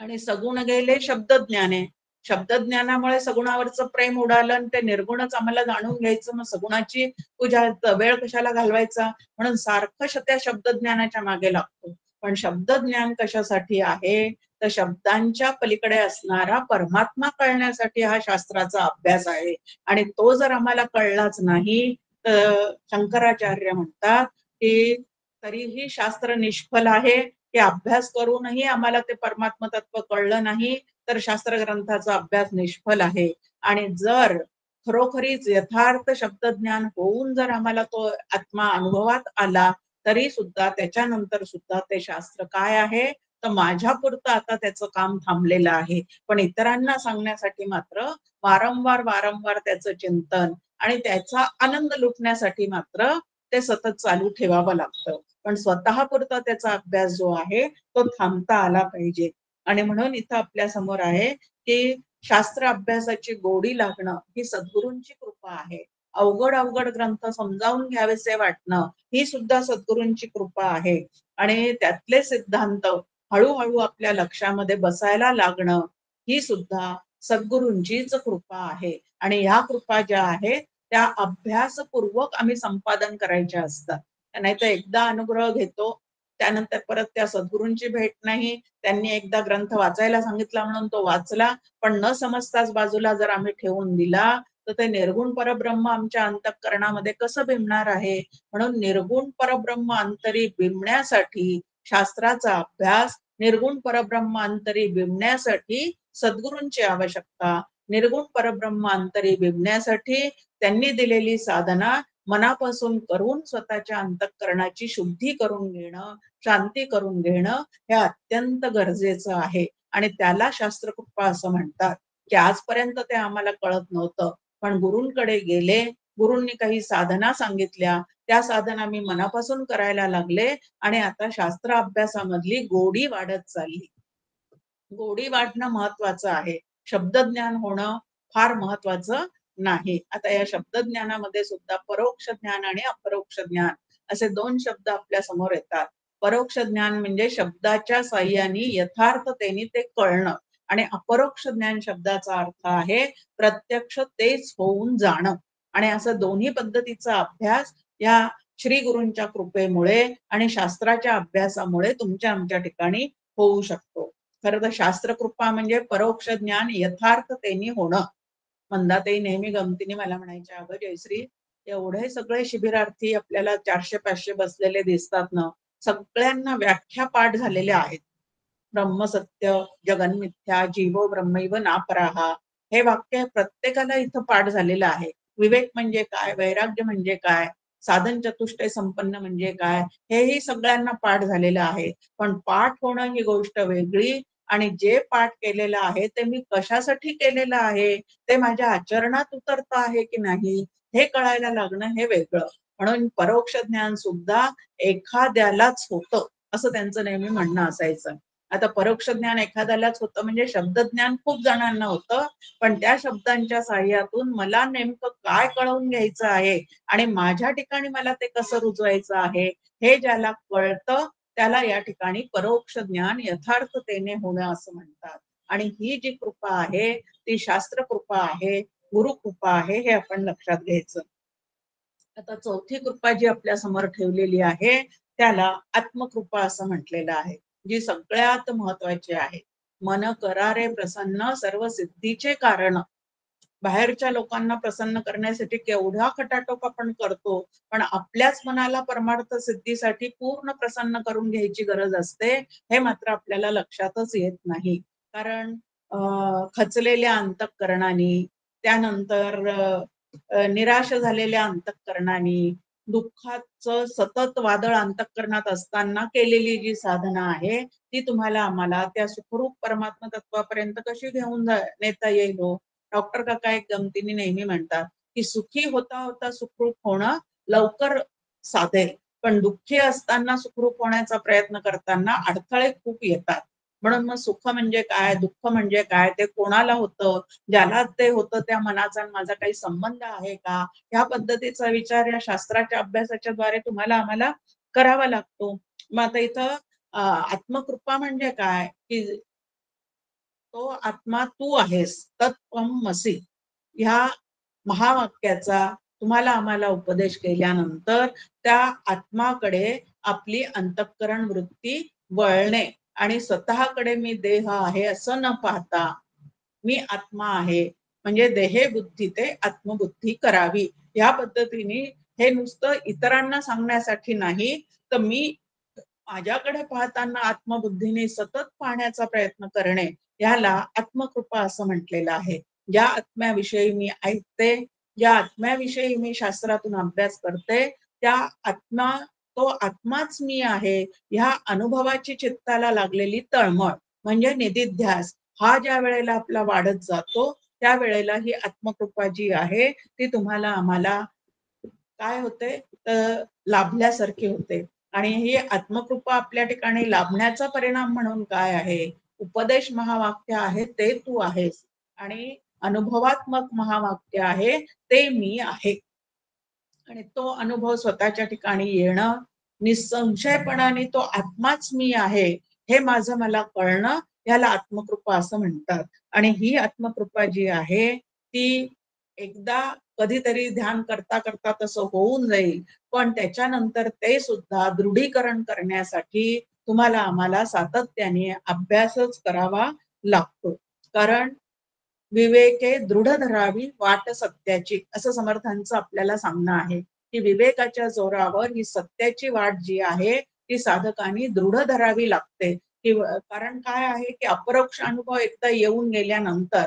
आणि सगुण गेले शब्दज्ञाने. शब्दज्ञानामुळे सगुणावरचं प्रेम उडालं आणि ते निर्गुणच आम्हाला जाणून घ्यायचं, मग सगुणाची पूजा वेळ कशाला घालवायचा म्हणून सारखं त्या शब्दज्ञानाच्या मागे लागतो. पण शब्दज्ञान कशासाठी आहे तर शब्दांच्या पलीकडे असणारा परमात्मा कळण्यासाठी हा शास्त्राचा अभ्यास आहे. आणि तो जर आम्हाला कळलाच नाही तर शंकराचार्य म्हणतात की तरीही शास्त्र निष्फल आहे, की अभ्यास करूनही आम्हाला ते परमात्म तत्व कळलं नाही तर शास्त्र ग्रंथाचा अभ्यास निष्फल आहे. आणि जर खरोखरीच यथार्थ शब्दज्ञान होऊन जर आम्हाला तो आत्मा अनुभवात आला तरी सुद्धा त्याच्यानंतर सुद्धा ते शास्त्र काय आहे तर माझ्या पुरतं आता त्याचं काम थांबलेलं आहे. पण इतरांना सांगण्यासाठी मात्र वारंवार त्याचं चिंतन आणि त्याचा आनंद लुटण्यासाठी मात्र ते सतत चालू ठेवावं लागतं. पण स्वतः पुरता त्याचा अभ्यास जो आहे तो थांबता आला पाहिजे. आणि म्हणून इथं आपल्या समोर आहे की शास्त्र अभ्यासाची गोडी लागणं ही सद्गुरूंची कृपा आहे. अवघड ग्रंथ समजावून घ्यावेसे वाटणं ही सुद्धा सद्गुरूंची कृपा आहे. आणि त्यातले सिद्धांत हळूहळू आपल्या लक्षामध्ये बसायला लागणं ही सुद्धा सद्गुरूंचीच कृपा आहे. आणि ह्या कृपा ज्या आहेत त्या अभ्यासपूर्वक आम्ही संपादन करायच्या असतात. नाहीतर एकदा अनुग्रह घेतो त्यानंतर परत त्या सद्गुरूंची भेट नाही. त्यांनी एकदा ग्रंथ वाचायला सांगितला म्हणून तो वाचला पण न समजताच बाजूला जर आम्ही ठेवून दिला तर ते निर्गुण परब्रह्म आमच्या अंतःकरणामध्ये कसं बिंबणार आहे. म्हणून निर्गुण परब्रह्म अंतरी बिंबण्यासाठी शास्त्राचा अभ्यास, निर्गुण परब्रह्म अंतरी बिंबण्यासाठी सद्गुरूंची आवश्यकता, निर्गुण परब्रह्म अंतरी बिंबण्यासाठी त्यांनी दिलेली साधना मनापासून करून स्वतःच्या अंतःकरणाची शुद्धी करून घेणं, शांती करून घेणं हे अत्यंत गरजेचं आहे. आणि त्याला शास्त्रकृपा असं म्हणतात की आजपर्यंत ते आम्हाला कळत नव्हतं पण गुरूंकडे गेले, गुरूंनी काही साधना सांगितल्या, त्या साधना मी मनापासून करायला लागले आणि आता शास्त्र अभ्यासामधली गोडी वाढत चालली. गोडी वाढणं महत्वाचं आहे, शब्दज्ञान होणं फार महत्वाचं नाही. आता या शब्दज्ञानामध्ये सुद्धा परोक्ष ज्ञान आणि अपरोक्ष ज्ञान असे 2 शब्द आपल्या समोर येतात. परोक्ष ज्ञान म्हणजे शब्दाच्या साह्याने यथार्थतेने ते कळणं आणि अपरोक्ष ज्ञान शब्दाचा अर्थ आहे प्रत्यक्ष तेच होऊन जाणं. आणि असं दोन्ही पद्धतीचा अभ्यास या श्री गुरूंच्या कृपेमुळे आणि शास्त्राच्या अभ्यासामुळे तुमच्या आमच्या ठिकाणी होऊ शकतो. खरं तर शास्त्रकृपा म्हणजे परोक्ष ज्ञान यथार्थतेने होणं. मंदाताई नेहमी गमतीने मला म्हणायच्या अगं जयश्री एवढे सगळे शिबिरार्थी आपल्याला 400-500 बसलेले दिसतात ना, सगळ्यांना व्याख्या पाठ झालेल्या आहेत. ब्रह्मसत्य, जगन्मिथ्या, जीवो ब्रह्मैव नापराहा, हे वाक्य प्रत्येकाला इथं पाठ झालेलं आहे. विवेक म्हणजे काय, वैराग्य म्हणजे काय, साधन चतुष्टय संपन्न म्हणजे काय, हेही सगळ्यांना पाठ झालेलं आहे. पण पाठ होणं ही गोष्ट वेगळी आणि जे पाठ केलेलं आहे ते मी कशासाठी केलेलं आहे, ते माझ्या आचरणात उतरत आहे की नाही, हे कळायला लागणं हे वेगळं. म्हणून परोक्ष ज्ञान सुद्धा एखाद्यालाच होतं, असं त्यांचं नेहमी म्हणणं असायचं. आता परोक्ष ज्ञान एखाद्यालाच होतं म्हणजे शब्दज्ञान खूप जणांना होतं, पण त्या शब्दांच्या साह्यातून मला नेमकं काय कळवून घ्यायचं आहे आणि माझ्या ठिकाणी मला ते कसं रुजवायचं आहे, हे ज्याला कळतं त्याला या ठिकाणी परोक्ष ज्ञान यथार्थतेने होणं असं म्हणतात. आणि ही जी कृपा आहे ती शास्त्र कृपा आहे, गुरु कृपा आहे, हे आपण लक्षात घ्यायचं. आता चौथी कृपा जी आपल्या समोर ठेवलेली आहे त्याला आत्मकृपा असं म्हटलेलं आहे, जी सगळ्यात महत्वाची आहे. मन करारे प्रसन्न सर्व सिद्धीचे कारण. बाहेरच्या लोकांना प्रसन्न करण्यासाठी केवढा खटाटोप आपण करतो, पण आपल्याच मनाला परमार्थ सिद्धीसाठी पूर्ण प्रसन्न करून घ्यायची गरज असते, हे मात्र आपल्याला लक्षातच येत नाही. कारण खचलेल्या अंतःकरणाने, त्यानंतर निराश झालेल्या अंतःकरणाने, दुःखाचं सतत वादळ अंतःकरणात असताना केलेली जी साधना आहे ती तुम्हाला आम्हाला त्या सुखरूप परमात्मा तत्वापर्यंत कशी घेऊन नेता येईल हो. डॉक्टर काका एक गमतीने नेहमी म्हणतात की सुखी होता होता सुखरूप होणं लवकर साधेल, पण दुःखी असताना सुखरूप होण्याचा प्रयत्न करताना अडथळे खूप येतात. म्हणून मग सुख म्हणजे काय, दुःख म्हणजे काय, ते कोणाला होतं, ज्याला ते होतं त्या मनाचा आणि माझा काही संबंध आहे का, या पद्धतीचा विचार या शास्त्राच्या अभ्यासाच्या द्वारे तुम्हाला आम्हाला करावा लागतो. मग आता इथं आत्मकृपा म्हणजे काय की तो आत्मा तू आहेस, तत्त्वमसि, ह्या महावाक्याचा तुम्हाला आम्हाला उपदेश केल्यानंतर त्या आत्माकडे आपली अंतःकरण वृत्ती वळणे आणि स्वतःकडे मी देह आहे असं न पाहता मी आत्मा आहे म्हणजे देहे बुद्धी ते आत्मबुद्धी करावी, या पद्धतीने हे नुसतं इतरांना सांगण्यासाठी नाही, तर मी माझ्याकडे पाहताना आत्मबुद्धीने सतत पाहण्याचा प्रयत्न करणे, याला आत्मकृपा असं म्हटलेलं आहे. ज्या आत्म्याविषयी मी ऐकते, ज्या आत्म्याविषयी मी शास्त्रातून अभ्यास करते, त्या आत्मा, तो आत्माच मी आहे ह्या अनुभवाची चित्ताला लागलेली तळमळ म्हणजे निदिध्यास, हा ज्या वेळेला आपला वाढत जातो त्यावेळेला ही आत्मकृपा जी आहे ती तुम्हाला आम्हाला काय होते तर लाभल्यासारखी होते. आणि ही आत्मकृपा आपल्या ठिकाणी लाभण्याचा परिणाम म्हणून काय आहे, उपदेश महावाक्य आहे ते तू आहेस आणि अनुभवात्मक महावाक्य आहे ते मी आहे. आणि तो अनुभव स्वतःच्या ठिकाणी येणं, निसंशयपणाने तो आत्माच मी आहे हे माझं मला कळणं, याला आत्मकृपा असं म्हणतात. आणि ही आत्मकृपा जी आहे ती एकदा कधीतरी ध्यान करता करता तसं होऊन जाईल, पण त्याच्यानंतर ते सुद्धा दृढीकरण करण्यासाठी तुम्हाला आम्हाला सातत्याने अभ्यासच करावा लागतो. कारण विवेके दृढ धरावी वाट सत्याची, असं समर्थांचं आपल्याला सांगणं आहे की विवेकाच्या जोरावर ही सत्याची वाट जी आहे ती साधकांनी दृढ धरावी लागते. कारण काय आहे की अपरोक्ष अनुभव एकदा येऊन गेल्यानंतर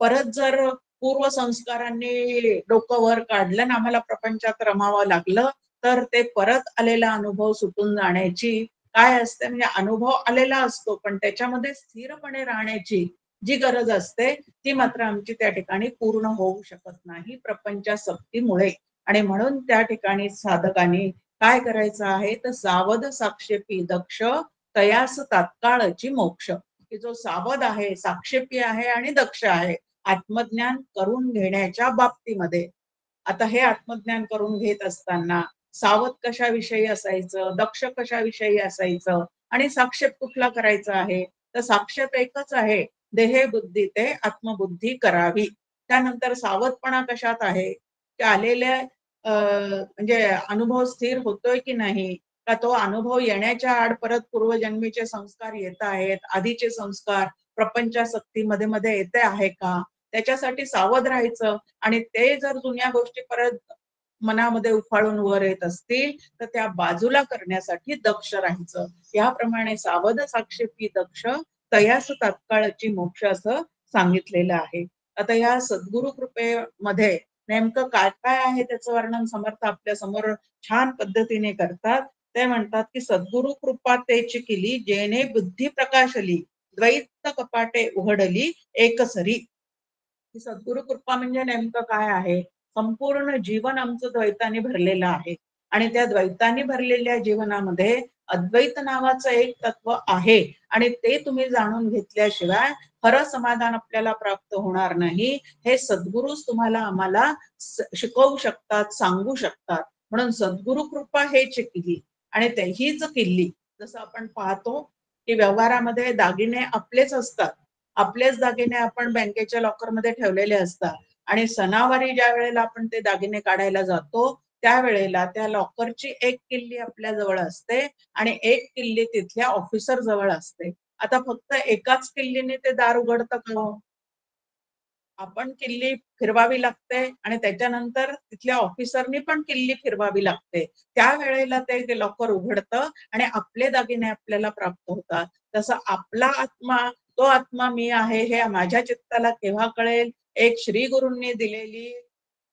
परत जर पूर्व संस्कारांनी डोकं वर काढलं आणि आम्हाला प्रपंचात रमावं लागलं तर ते परत आलेला अनुभव सुटून जाण्याची काय असते, म्हणजे अनुभव आलेला असतो पण त्याच्यामध्ये स्थिरपणे राहण्याची जी गरज असते ती मात्र आमची त्या ठिकाणी पूर्ण होऊ शकत नाही प्रपंचासक्तीमुळे. आणि म्हणून त्या ठिकाणी साधकांनी काय करायचं आहे तर सावध साक्षेपी दक्ष तयास तात्काळची मोक्ष, की जो सावध आहे, साक्षेपी आहे आणि दक्ष आहे आत्मज्ञान करून घेण्याच्या बाबतीमध्ये. आता हे आत्मज्ञान करून घेत असताना सावध कशाविषयी असायचं, दक्ष कशाविषयी असायचं आणि साक्षेप कुठला करायचा आहे, तर साक्षेप एकच आहे, देहे बुद्धी ते आत्मबुद्धी करावी. त्यानंतर सावधपणा कशात आहे, की आलेल्या म्हणजे अनुभव स्थिर होतोय की नाही, का तो अनुभव येण्याच्या आड परत पूर्वजन्मीचे संस्कार येत आहेत, आधीचे संस्कार प्रपंचासक्ती मध्ये मध्ये येते आहे का, त्याच्यासाठी सावध राहायचं. आणि ते जर जुन्या गोष्टी परत मनामध्ये उफाळून वर येत असतील तर त्या बाजूला करण्यासाठी दक्ष राहायचं. याप्रमाणे सावध साक्षेपी दक्ष तयास तात्काळची मोक्ष असं सांगितलेलं आहे. आता या सद्गुरु कृपेमध्ये नेमकं काय काय आहे त्याचं वर्णन समर्थ आपल्या समोर छान पद्धतीने करतात. ते म्हणतात की सद्गुरु कृपा तेची केली जेणे बुद्धी प्रकाशली द्वैत कपाटे उघडली एकसरी. ही सद्गुरु कृपा म्हणजे नेमकं काय आहे? संपूर्ण जीवन आमचं द्वैताने भरलेलं आहे आणि त्या द्वैताने भरलेल्या जीवनामध्ये अद्वैत नावाचं एक तत्व आहे आणि ते तुम्ही जाणून घेतल्याशिवाय खरं समाधान आपल्याला प्राप्त होणार नाही. हे सद्गुरूच तुम्हाला आम्हाला शिकवू शकतात, सांगू शकतात. म्हणून सद्गुरु कृपा हेच केली आणि हीच किल्ली. जसं आपण पाहतो की व्यवहारामध्ये दागिने आपलेच असतात. आपलेच दागिने आपण बँकेच्या लॉकरमध्ये ठेवलेले असतात आणि सणावारी ज्या वेळेला आपण ते दागिने काढायला जातो त्यावेळेला त्या लॉकरची एक किल्ली आपल्या जवळ असते आणि एक किल्ली तिथल्या ऑफिसर जवळ असते. आता फक्त एकाच किल्लीने ते दार उघडतं का हो? आपण किल्ली फिरवावी लागते आणि त्याच्यानंतर तिथल्या ऑफिसरनी पण किल्ली फिरवावी लागते. त्यावेळेला ते लॉकर उघडतं आणि आपले दागिने आपल्याला प्राप्त होतात. तसं आपला आत्मा, तो आत्मा मी आहे हे माझ्या चित्ताला केव्हा कळेल? एक श्री गुरूंनी दिलेली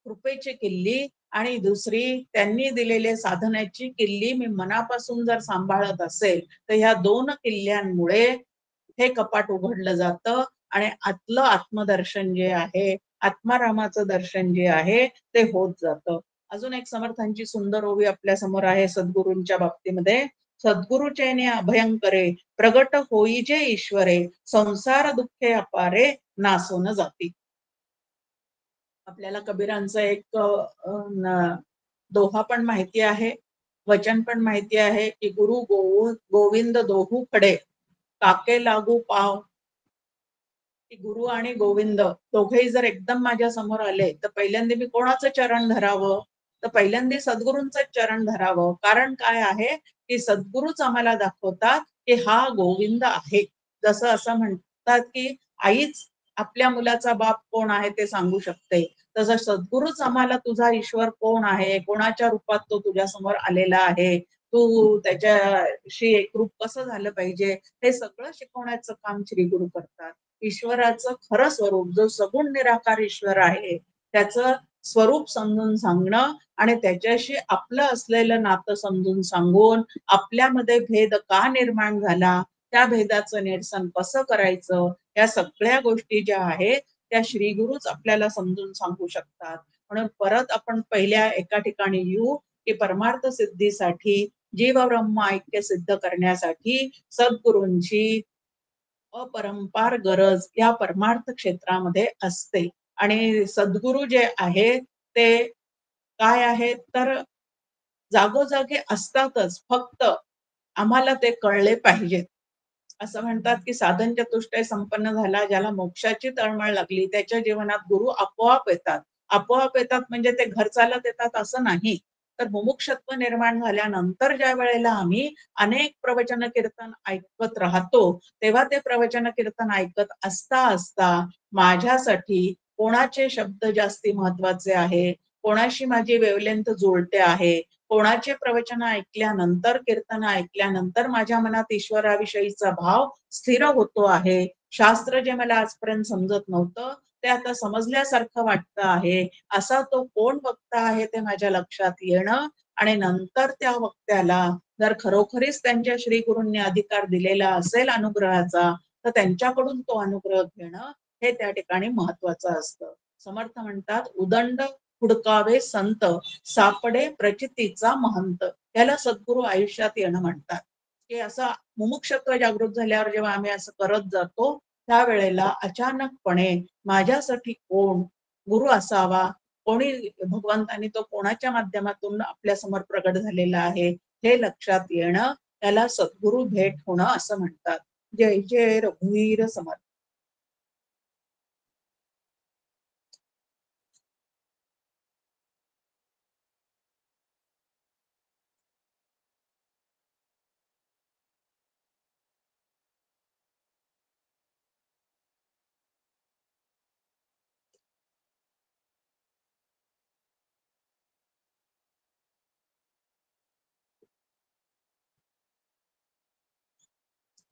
कृपेची किल्ली आणि दुसरी त्यांनी दिलेले साधनाची किल्ली मी मनापासून जर सांभाळत असेल तर ह्या दोन किल्ल्यांमुळे हे कपाट उघडलं जातं आणि आतलं आत्मदर्शन जे आहे, आत्मारामाचं दर्शन जे आहे ते होत जातं. अजून एक समर्थांची सुंदर ओवी आपल्या समोर आहे सद्गुरूंच्या बाबतीमध्ये. सद्गुरु चैने अभयंकरे प्रगट होईजे ईश्वरे संसार दुःखे अपारे नासून जाती. आपल्याला कबीरांचं एक दोहा पण माहिती आहे, वचन पण माहिती आहे की गुरु गोविंद दोहू खडे काके लागू पाव. की गुरु आणि गोविंद दोघेही जर एकदम माझ्या समोर आले तर पहिल्यांदा मी कोणाचं चरण धरावं? तर पहिल्यांदा सद्गुरूंचं चरण धरावं. कारण काय आहे की सद्गुरूच आम्हाला दाखवतात की हा गोविंद आहे. जसं असं म्हणतात की आईच आपल्या मुलाचा बाप कोण आहे ते सांगू शकते, तसं सद्गुरूच आम्हाला तुझा ईश्वर कोण आहे, कोणाच्या रूपात तो तुझ्या समोर आलेला आहे, तू त्याच्याशी एकरूप कसं झालं पाहिजे हे सगळं शिकवण्याचं काम श्री गुरु करतात. ईश्वराचं खरं स्वरूप जो सगुण निराकार ईश्वर आहे त्याचं स्वरूप समजून सांगणं आणि त्याच्याशी आपलं असलेलं नातं समजून सांगून आपल्यामध्ये भेद का निर्माण झाला, त्या भेदाचं निरसन कसं करायचं, या सगळ्या गोष्टी ज्या आहेत त्या श्री गुरुच आपल्याला समजून सांगू शकतात. म्हणून परत आपण पहिल्या एका ठिकाणी येऊ की परमार्थ सिद्धीसाठी जीव ब्रह्म ऐक्य सिद्ध करण्यासाठी सद्गुरूंची अपरंपार गरज या परमार्थ क्षेत्रामध्ये असते. आणि सद्गुरू जे आहे ते काय आहेत तर जागोजागी असतातच, फक्त आम्हाला ते कळले पाहिजेत. असं म्हणतात की साधन चतुष्टय संपन्न झाला, ज्याला मोक्षाची तळमळ लागली त्याच्या जीवनात गुरु आपोआप येतात. आपोआप येतात म्हणजे ते घर चालत येतात असं नाही. तर मुमुक्षत्व निर्माण झाल्यानंतर ज्या वेळेला आम्ही अनेक प्रवचन कीर्तन ऐकत राहतो तेव्हा ते प्रवचन कीर्तन ऐकत असता असता माझ्यासाठी कोणाचे शब्द जास्ती महत्वाचे आहे, कोणाशी माझी वेवलेंथ जुळते आहे, कोणाचे प्रवचन ऐकल्यानंतर कीर्तन ऐकल्यानंतर माझ्या मनात ईश्वराविषयीचा भाव स्थिर होतो आहे, शास्त्र जे मला आजपर्यंत समजत नव्हतं ते आता समजल्यासारखं वाटतं आहे, असा तो कोण वक्ता आहे ते माझ्या लक्षात येणं आणि नंतर त्या वक्त्याला जर खरोखरीच त्यांच्या श्री गुरूंनी अधिकार दिलेला असेल अनुग्रहाचा तर त्यांच्याकडून तो अनुग्रह घेणं हे त्या ठिकाणी महत्वाचं असतं. समर्थ म्हणतात उदंड हुडकावे संत सापडे प्रचितीचा महंत. याला सद्गुरू आयुष्यात येणं म्हणतात. की असं मुमुक्षत्व जागृत झाल्यावर जेव्हा आम्ही असं करत जातो त्यावेळेला अचानकपणे माझ्यासाठी कोण गुरु असावा, कोणी भगवंतानी तो कोणाच्या माध्यमातून आपल्या समोर प्रगट झालेला आहे हे लक्षात येणं त्याला सद्गुरू भेट होणं असं म्हणतात. जय जय रघुवीर समर्थ.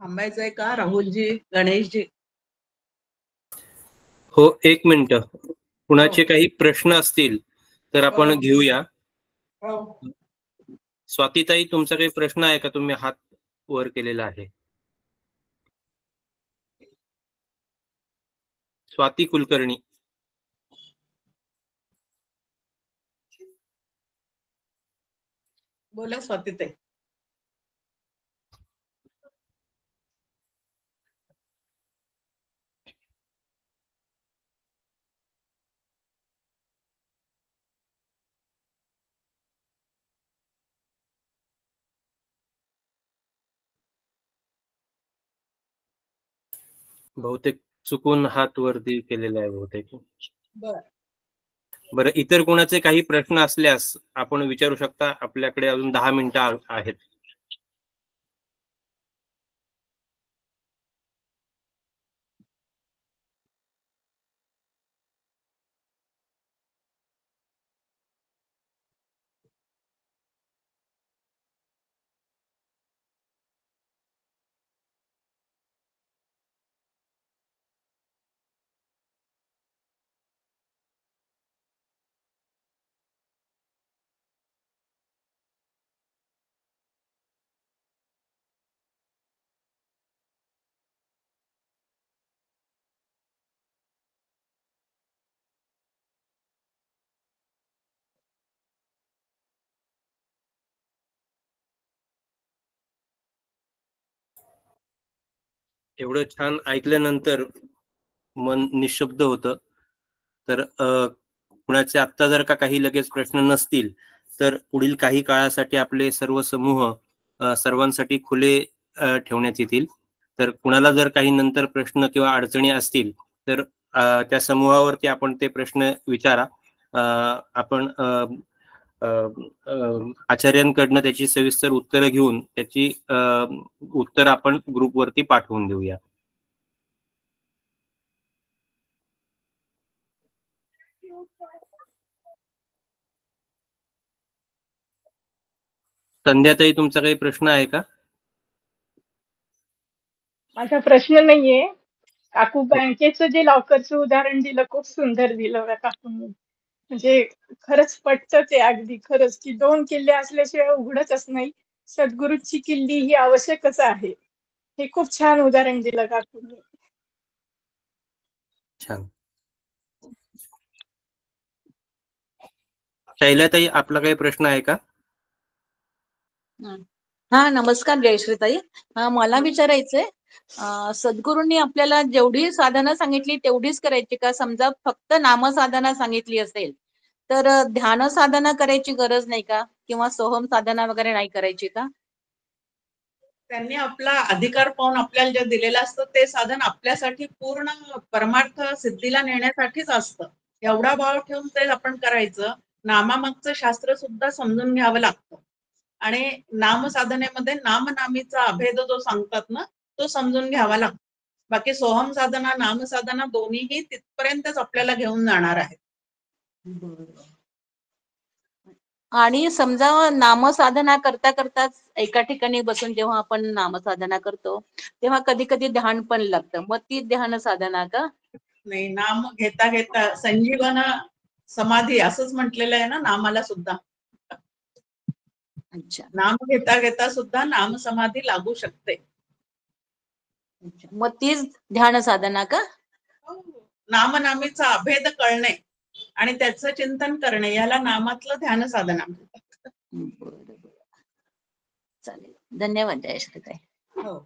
थांबायचंय का राहुलजी, गणेशजी? हो, एक मिनिट. कुणाचे हो. काही प्रश्न असतील तर आपण हो. घेऊया. हो. स्वातीताई, तुमचा काही प्रश्न आहे का? तुम्ही हात वर केलेला आहे. स्वाती कुलकर्णी. बोला स्वातीताई. बहुतेक चुकून हात वरती केलेला आहे बहुतेक. बर. बरं, इतर कोणाचे काही प्रश्न असल्यास आपण विचारू शकता. आपल्याकडे अजून 10 मिनिटं आहेत. एवढं छान ऐकल्यानंतर मन निशब्द होतं. तर कुणाचे आत्ता जर का काही लगेच प्रश्न नसतील तर पुढील काही काळासाठी आपले सर्व समूह सर्वांसाठी खुले ठेवण्यात येतील. तर कुणाला जर काही नंतर प्रश्न किंवा अडचणी असतील तर त्या समूहावरती आपण ते प्रश्न विचारा. आपण आचार्यांकडनं त्याची सविस्तर उत्तरं घेऊन त्याची उत्तर आपण ग्रुपवरती पाठवून देऊया. संध्याताई, तुमचा काही प्रश्न आहे का? माझा प्रश्न नाहीये काकू. बँकेचं जे लॉकरचं उदाहरण दिलं खूप सुंदर दिलं बरं काकूंनी. म्हणजे खरंच पटतं ते अगदी खरंच की 2 किल्ले असल्याशिवाय उघडतच नाही. सद्गुरूची किल्ली ही आवश्यकच आहे. हे खूप छान उदाहरण दिलं काकूंनी. छान. शैलाताई, आपला काही प्रश्न आहे का? हा, नमस्कार जयश्रीताई. मला विचारायचंय, सद्गुरूंनी आपल्याला जेवढी साधना सांगितली तेवढीच करायची का? समजा फक्त नामसाधना सांगितली असेल तर ध्यान साधना करायची गरज नाही का? किंवा सोहम साधना वगैरे नाही करायची का? त्यांनी आपला अधिकार पाहून आपल्याला जे दिलेलं असतं ते साधन आपल्यासाठी पूर्ण परमार्थ सिद्धीला नेण्यासाठीच असतं. एवढा भाव ठेवून ते आपण करायचं. नामामागचं शास्त्र सुद्धा समजून घ्यावं लागतं आणि नामसाधनेमध्ये नामनामीचा अभेद जो सांगतात ना, तो समजून घ्यावा लागतो. बाकी सोहम साधना, नामसाधना दोन्हीही तिथपर्यंतच आपल्याला घेऊन जाणार आहेत. आणि समजा नामसाधना करता करताच एका ठिकाणी बसून जेव्हा आपण नामसाधना करतो तेव्हा कधी कधी ध्यान पण लागतं, मग ती ध्यान साधना का? नाही, नाम घेता घेता संजीवन समाधी असंच म्हटलेलं आहे ना नामाला सुद्धा. अच्छा, नाम घेता घेता सुद्धा नाम समाधी लागू शकते. मग तीच ध्यान साधना का? नामनामीचा अभेद कळणे आणि त्याचं चिंतन करणे याला नामातलं ध्यान साधना म्हणतात. बरं, चालेल. धन्यवाद जयश्रीताई. हो.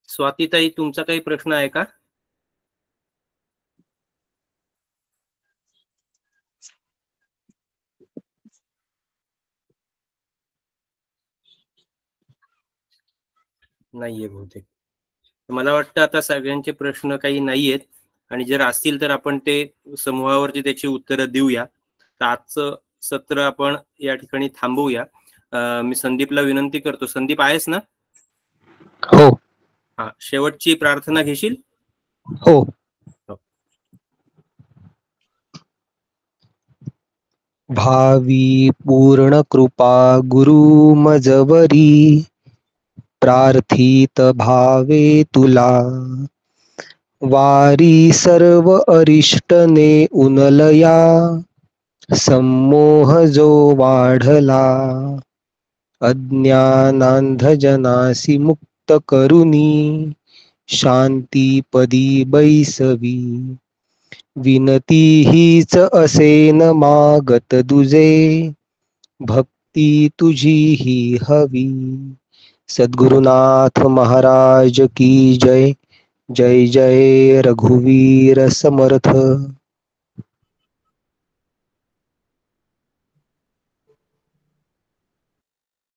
स्वातीताई, तुमचा काही प्रश्न आहे का? नाहीये बहुतेक. मला वाटतं आता सगळ्यांचे प्रश्न काही नाहीयेत आणि जर असतील तर आपण ते समूहावरती त्याची उत्तरं देऊया. तर आजचं सत्र आपण या ठिकाणी थांबवूया. मी संदीपला विनंती करतो. संदीप, आहेस ना? हो. हा, शेवटची प्रार्थना घेशील? हो. भावी पूर्ण कृपा गुरु मजवरी प्रार्थित भावे तुला वारी सर्व अरिष्टने उनलया संमोह जो वाढला अज्ञानांधजनासी मुक्त करुनी शांतीपदी बैसवी विनती हीच असेन मागत दुजे भक्ती तुझी ही हवी. सद्गुरुनाथ महाराज की जय. जय जय रघुवीर समर्थ.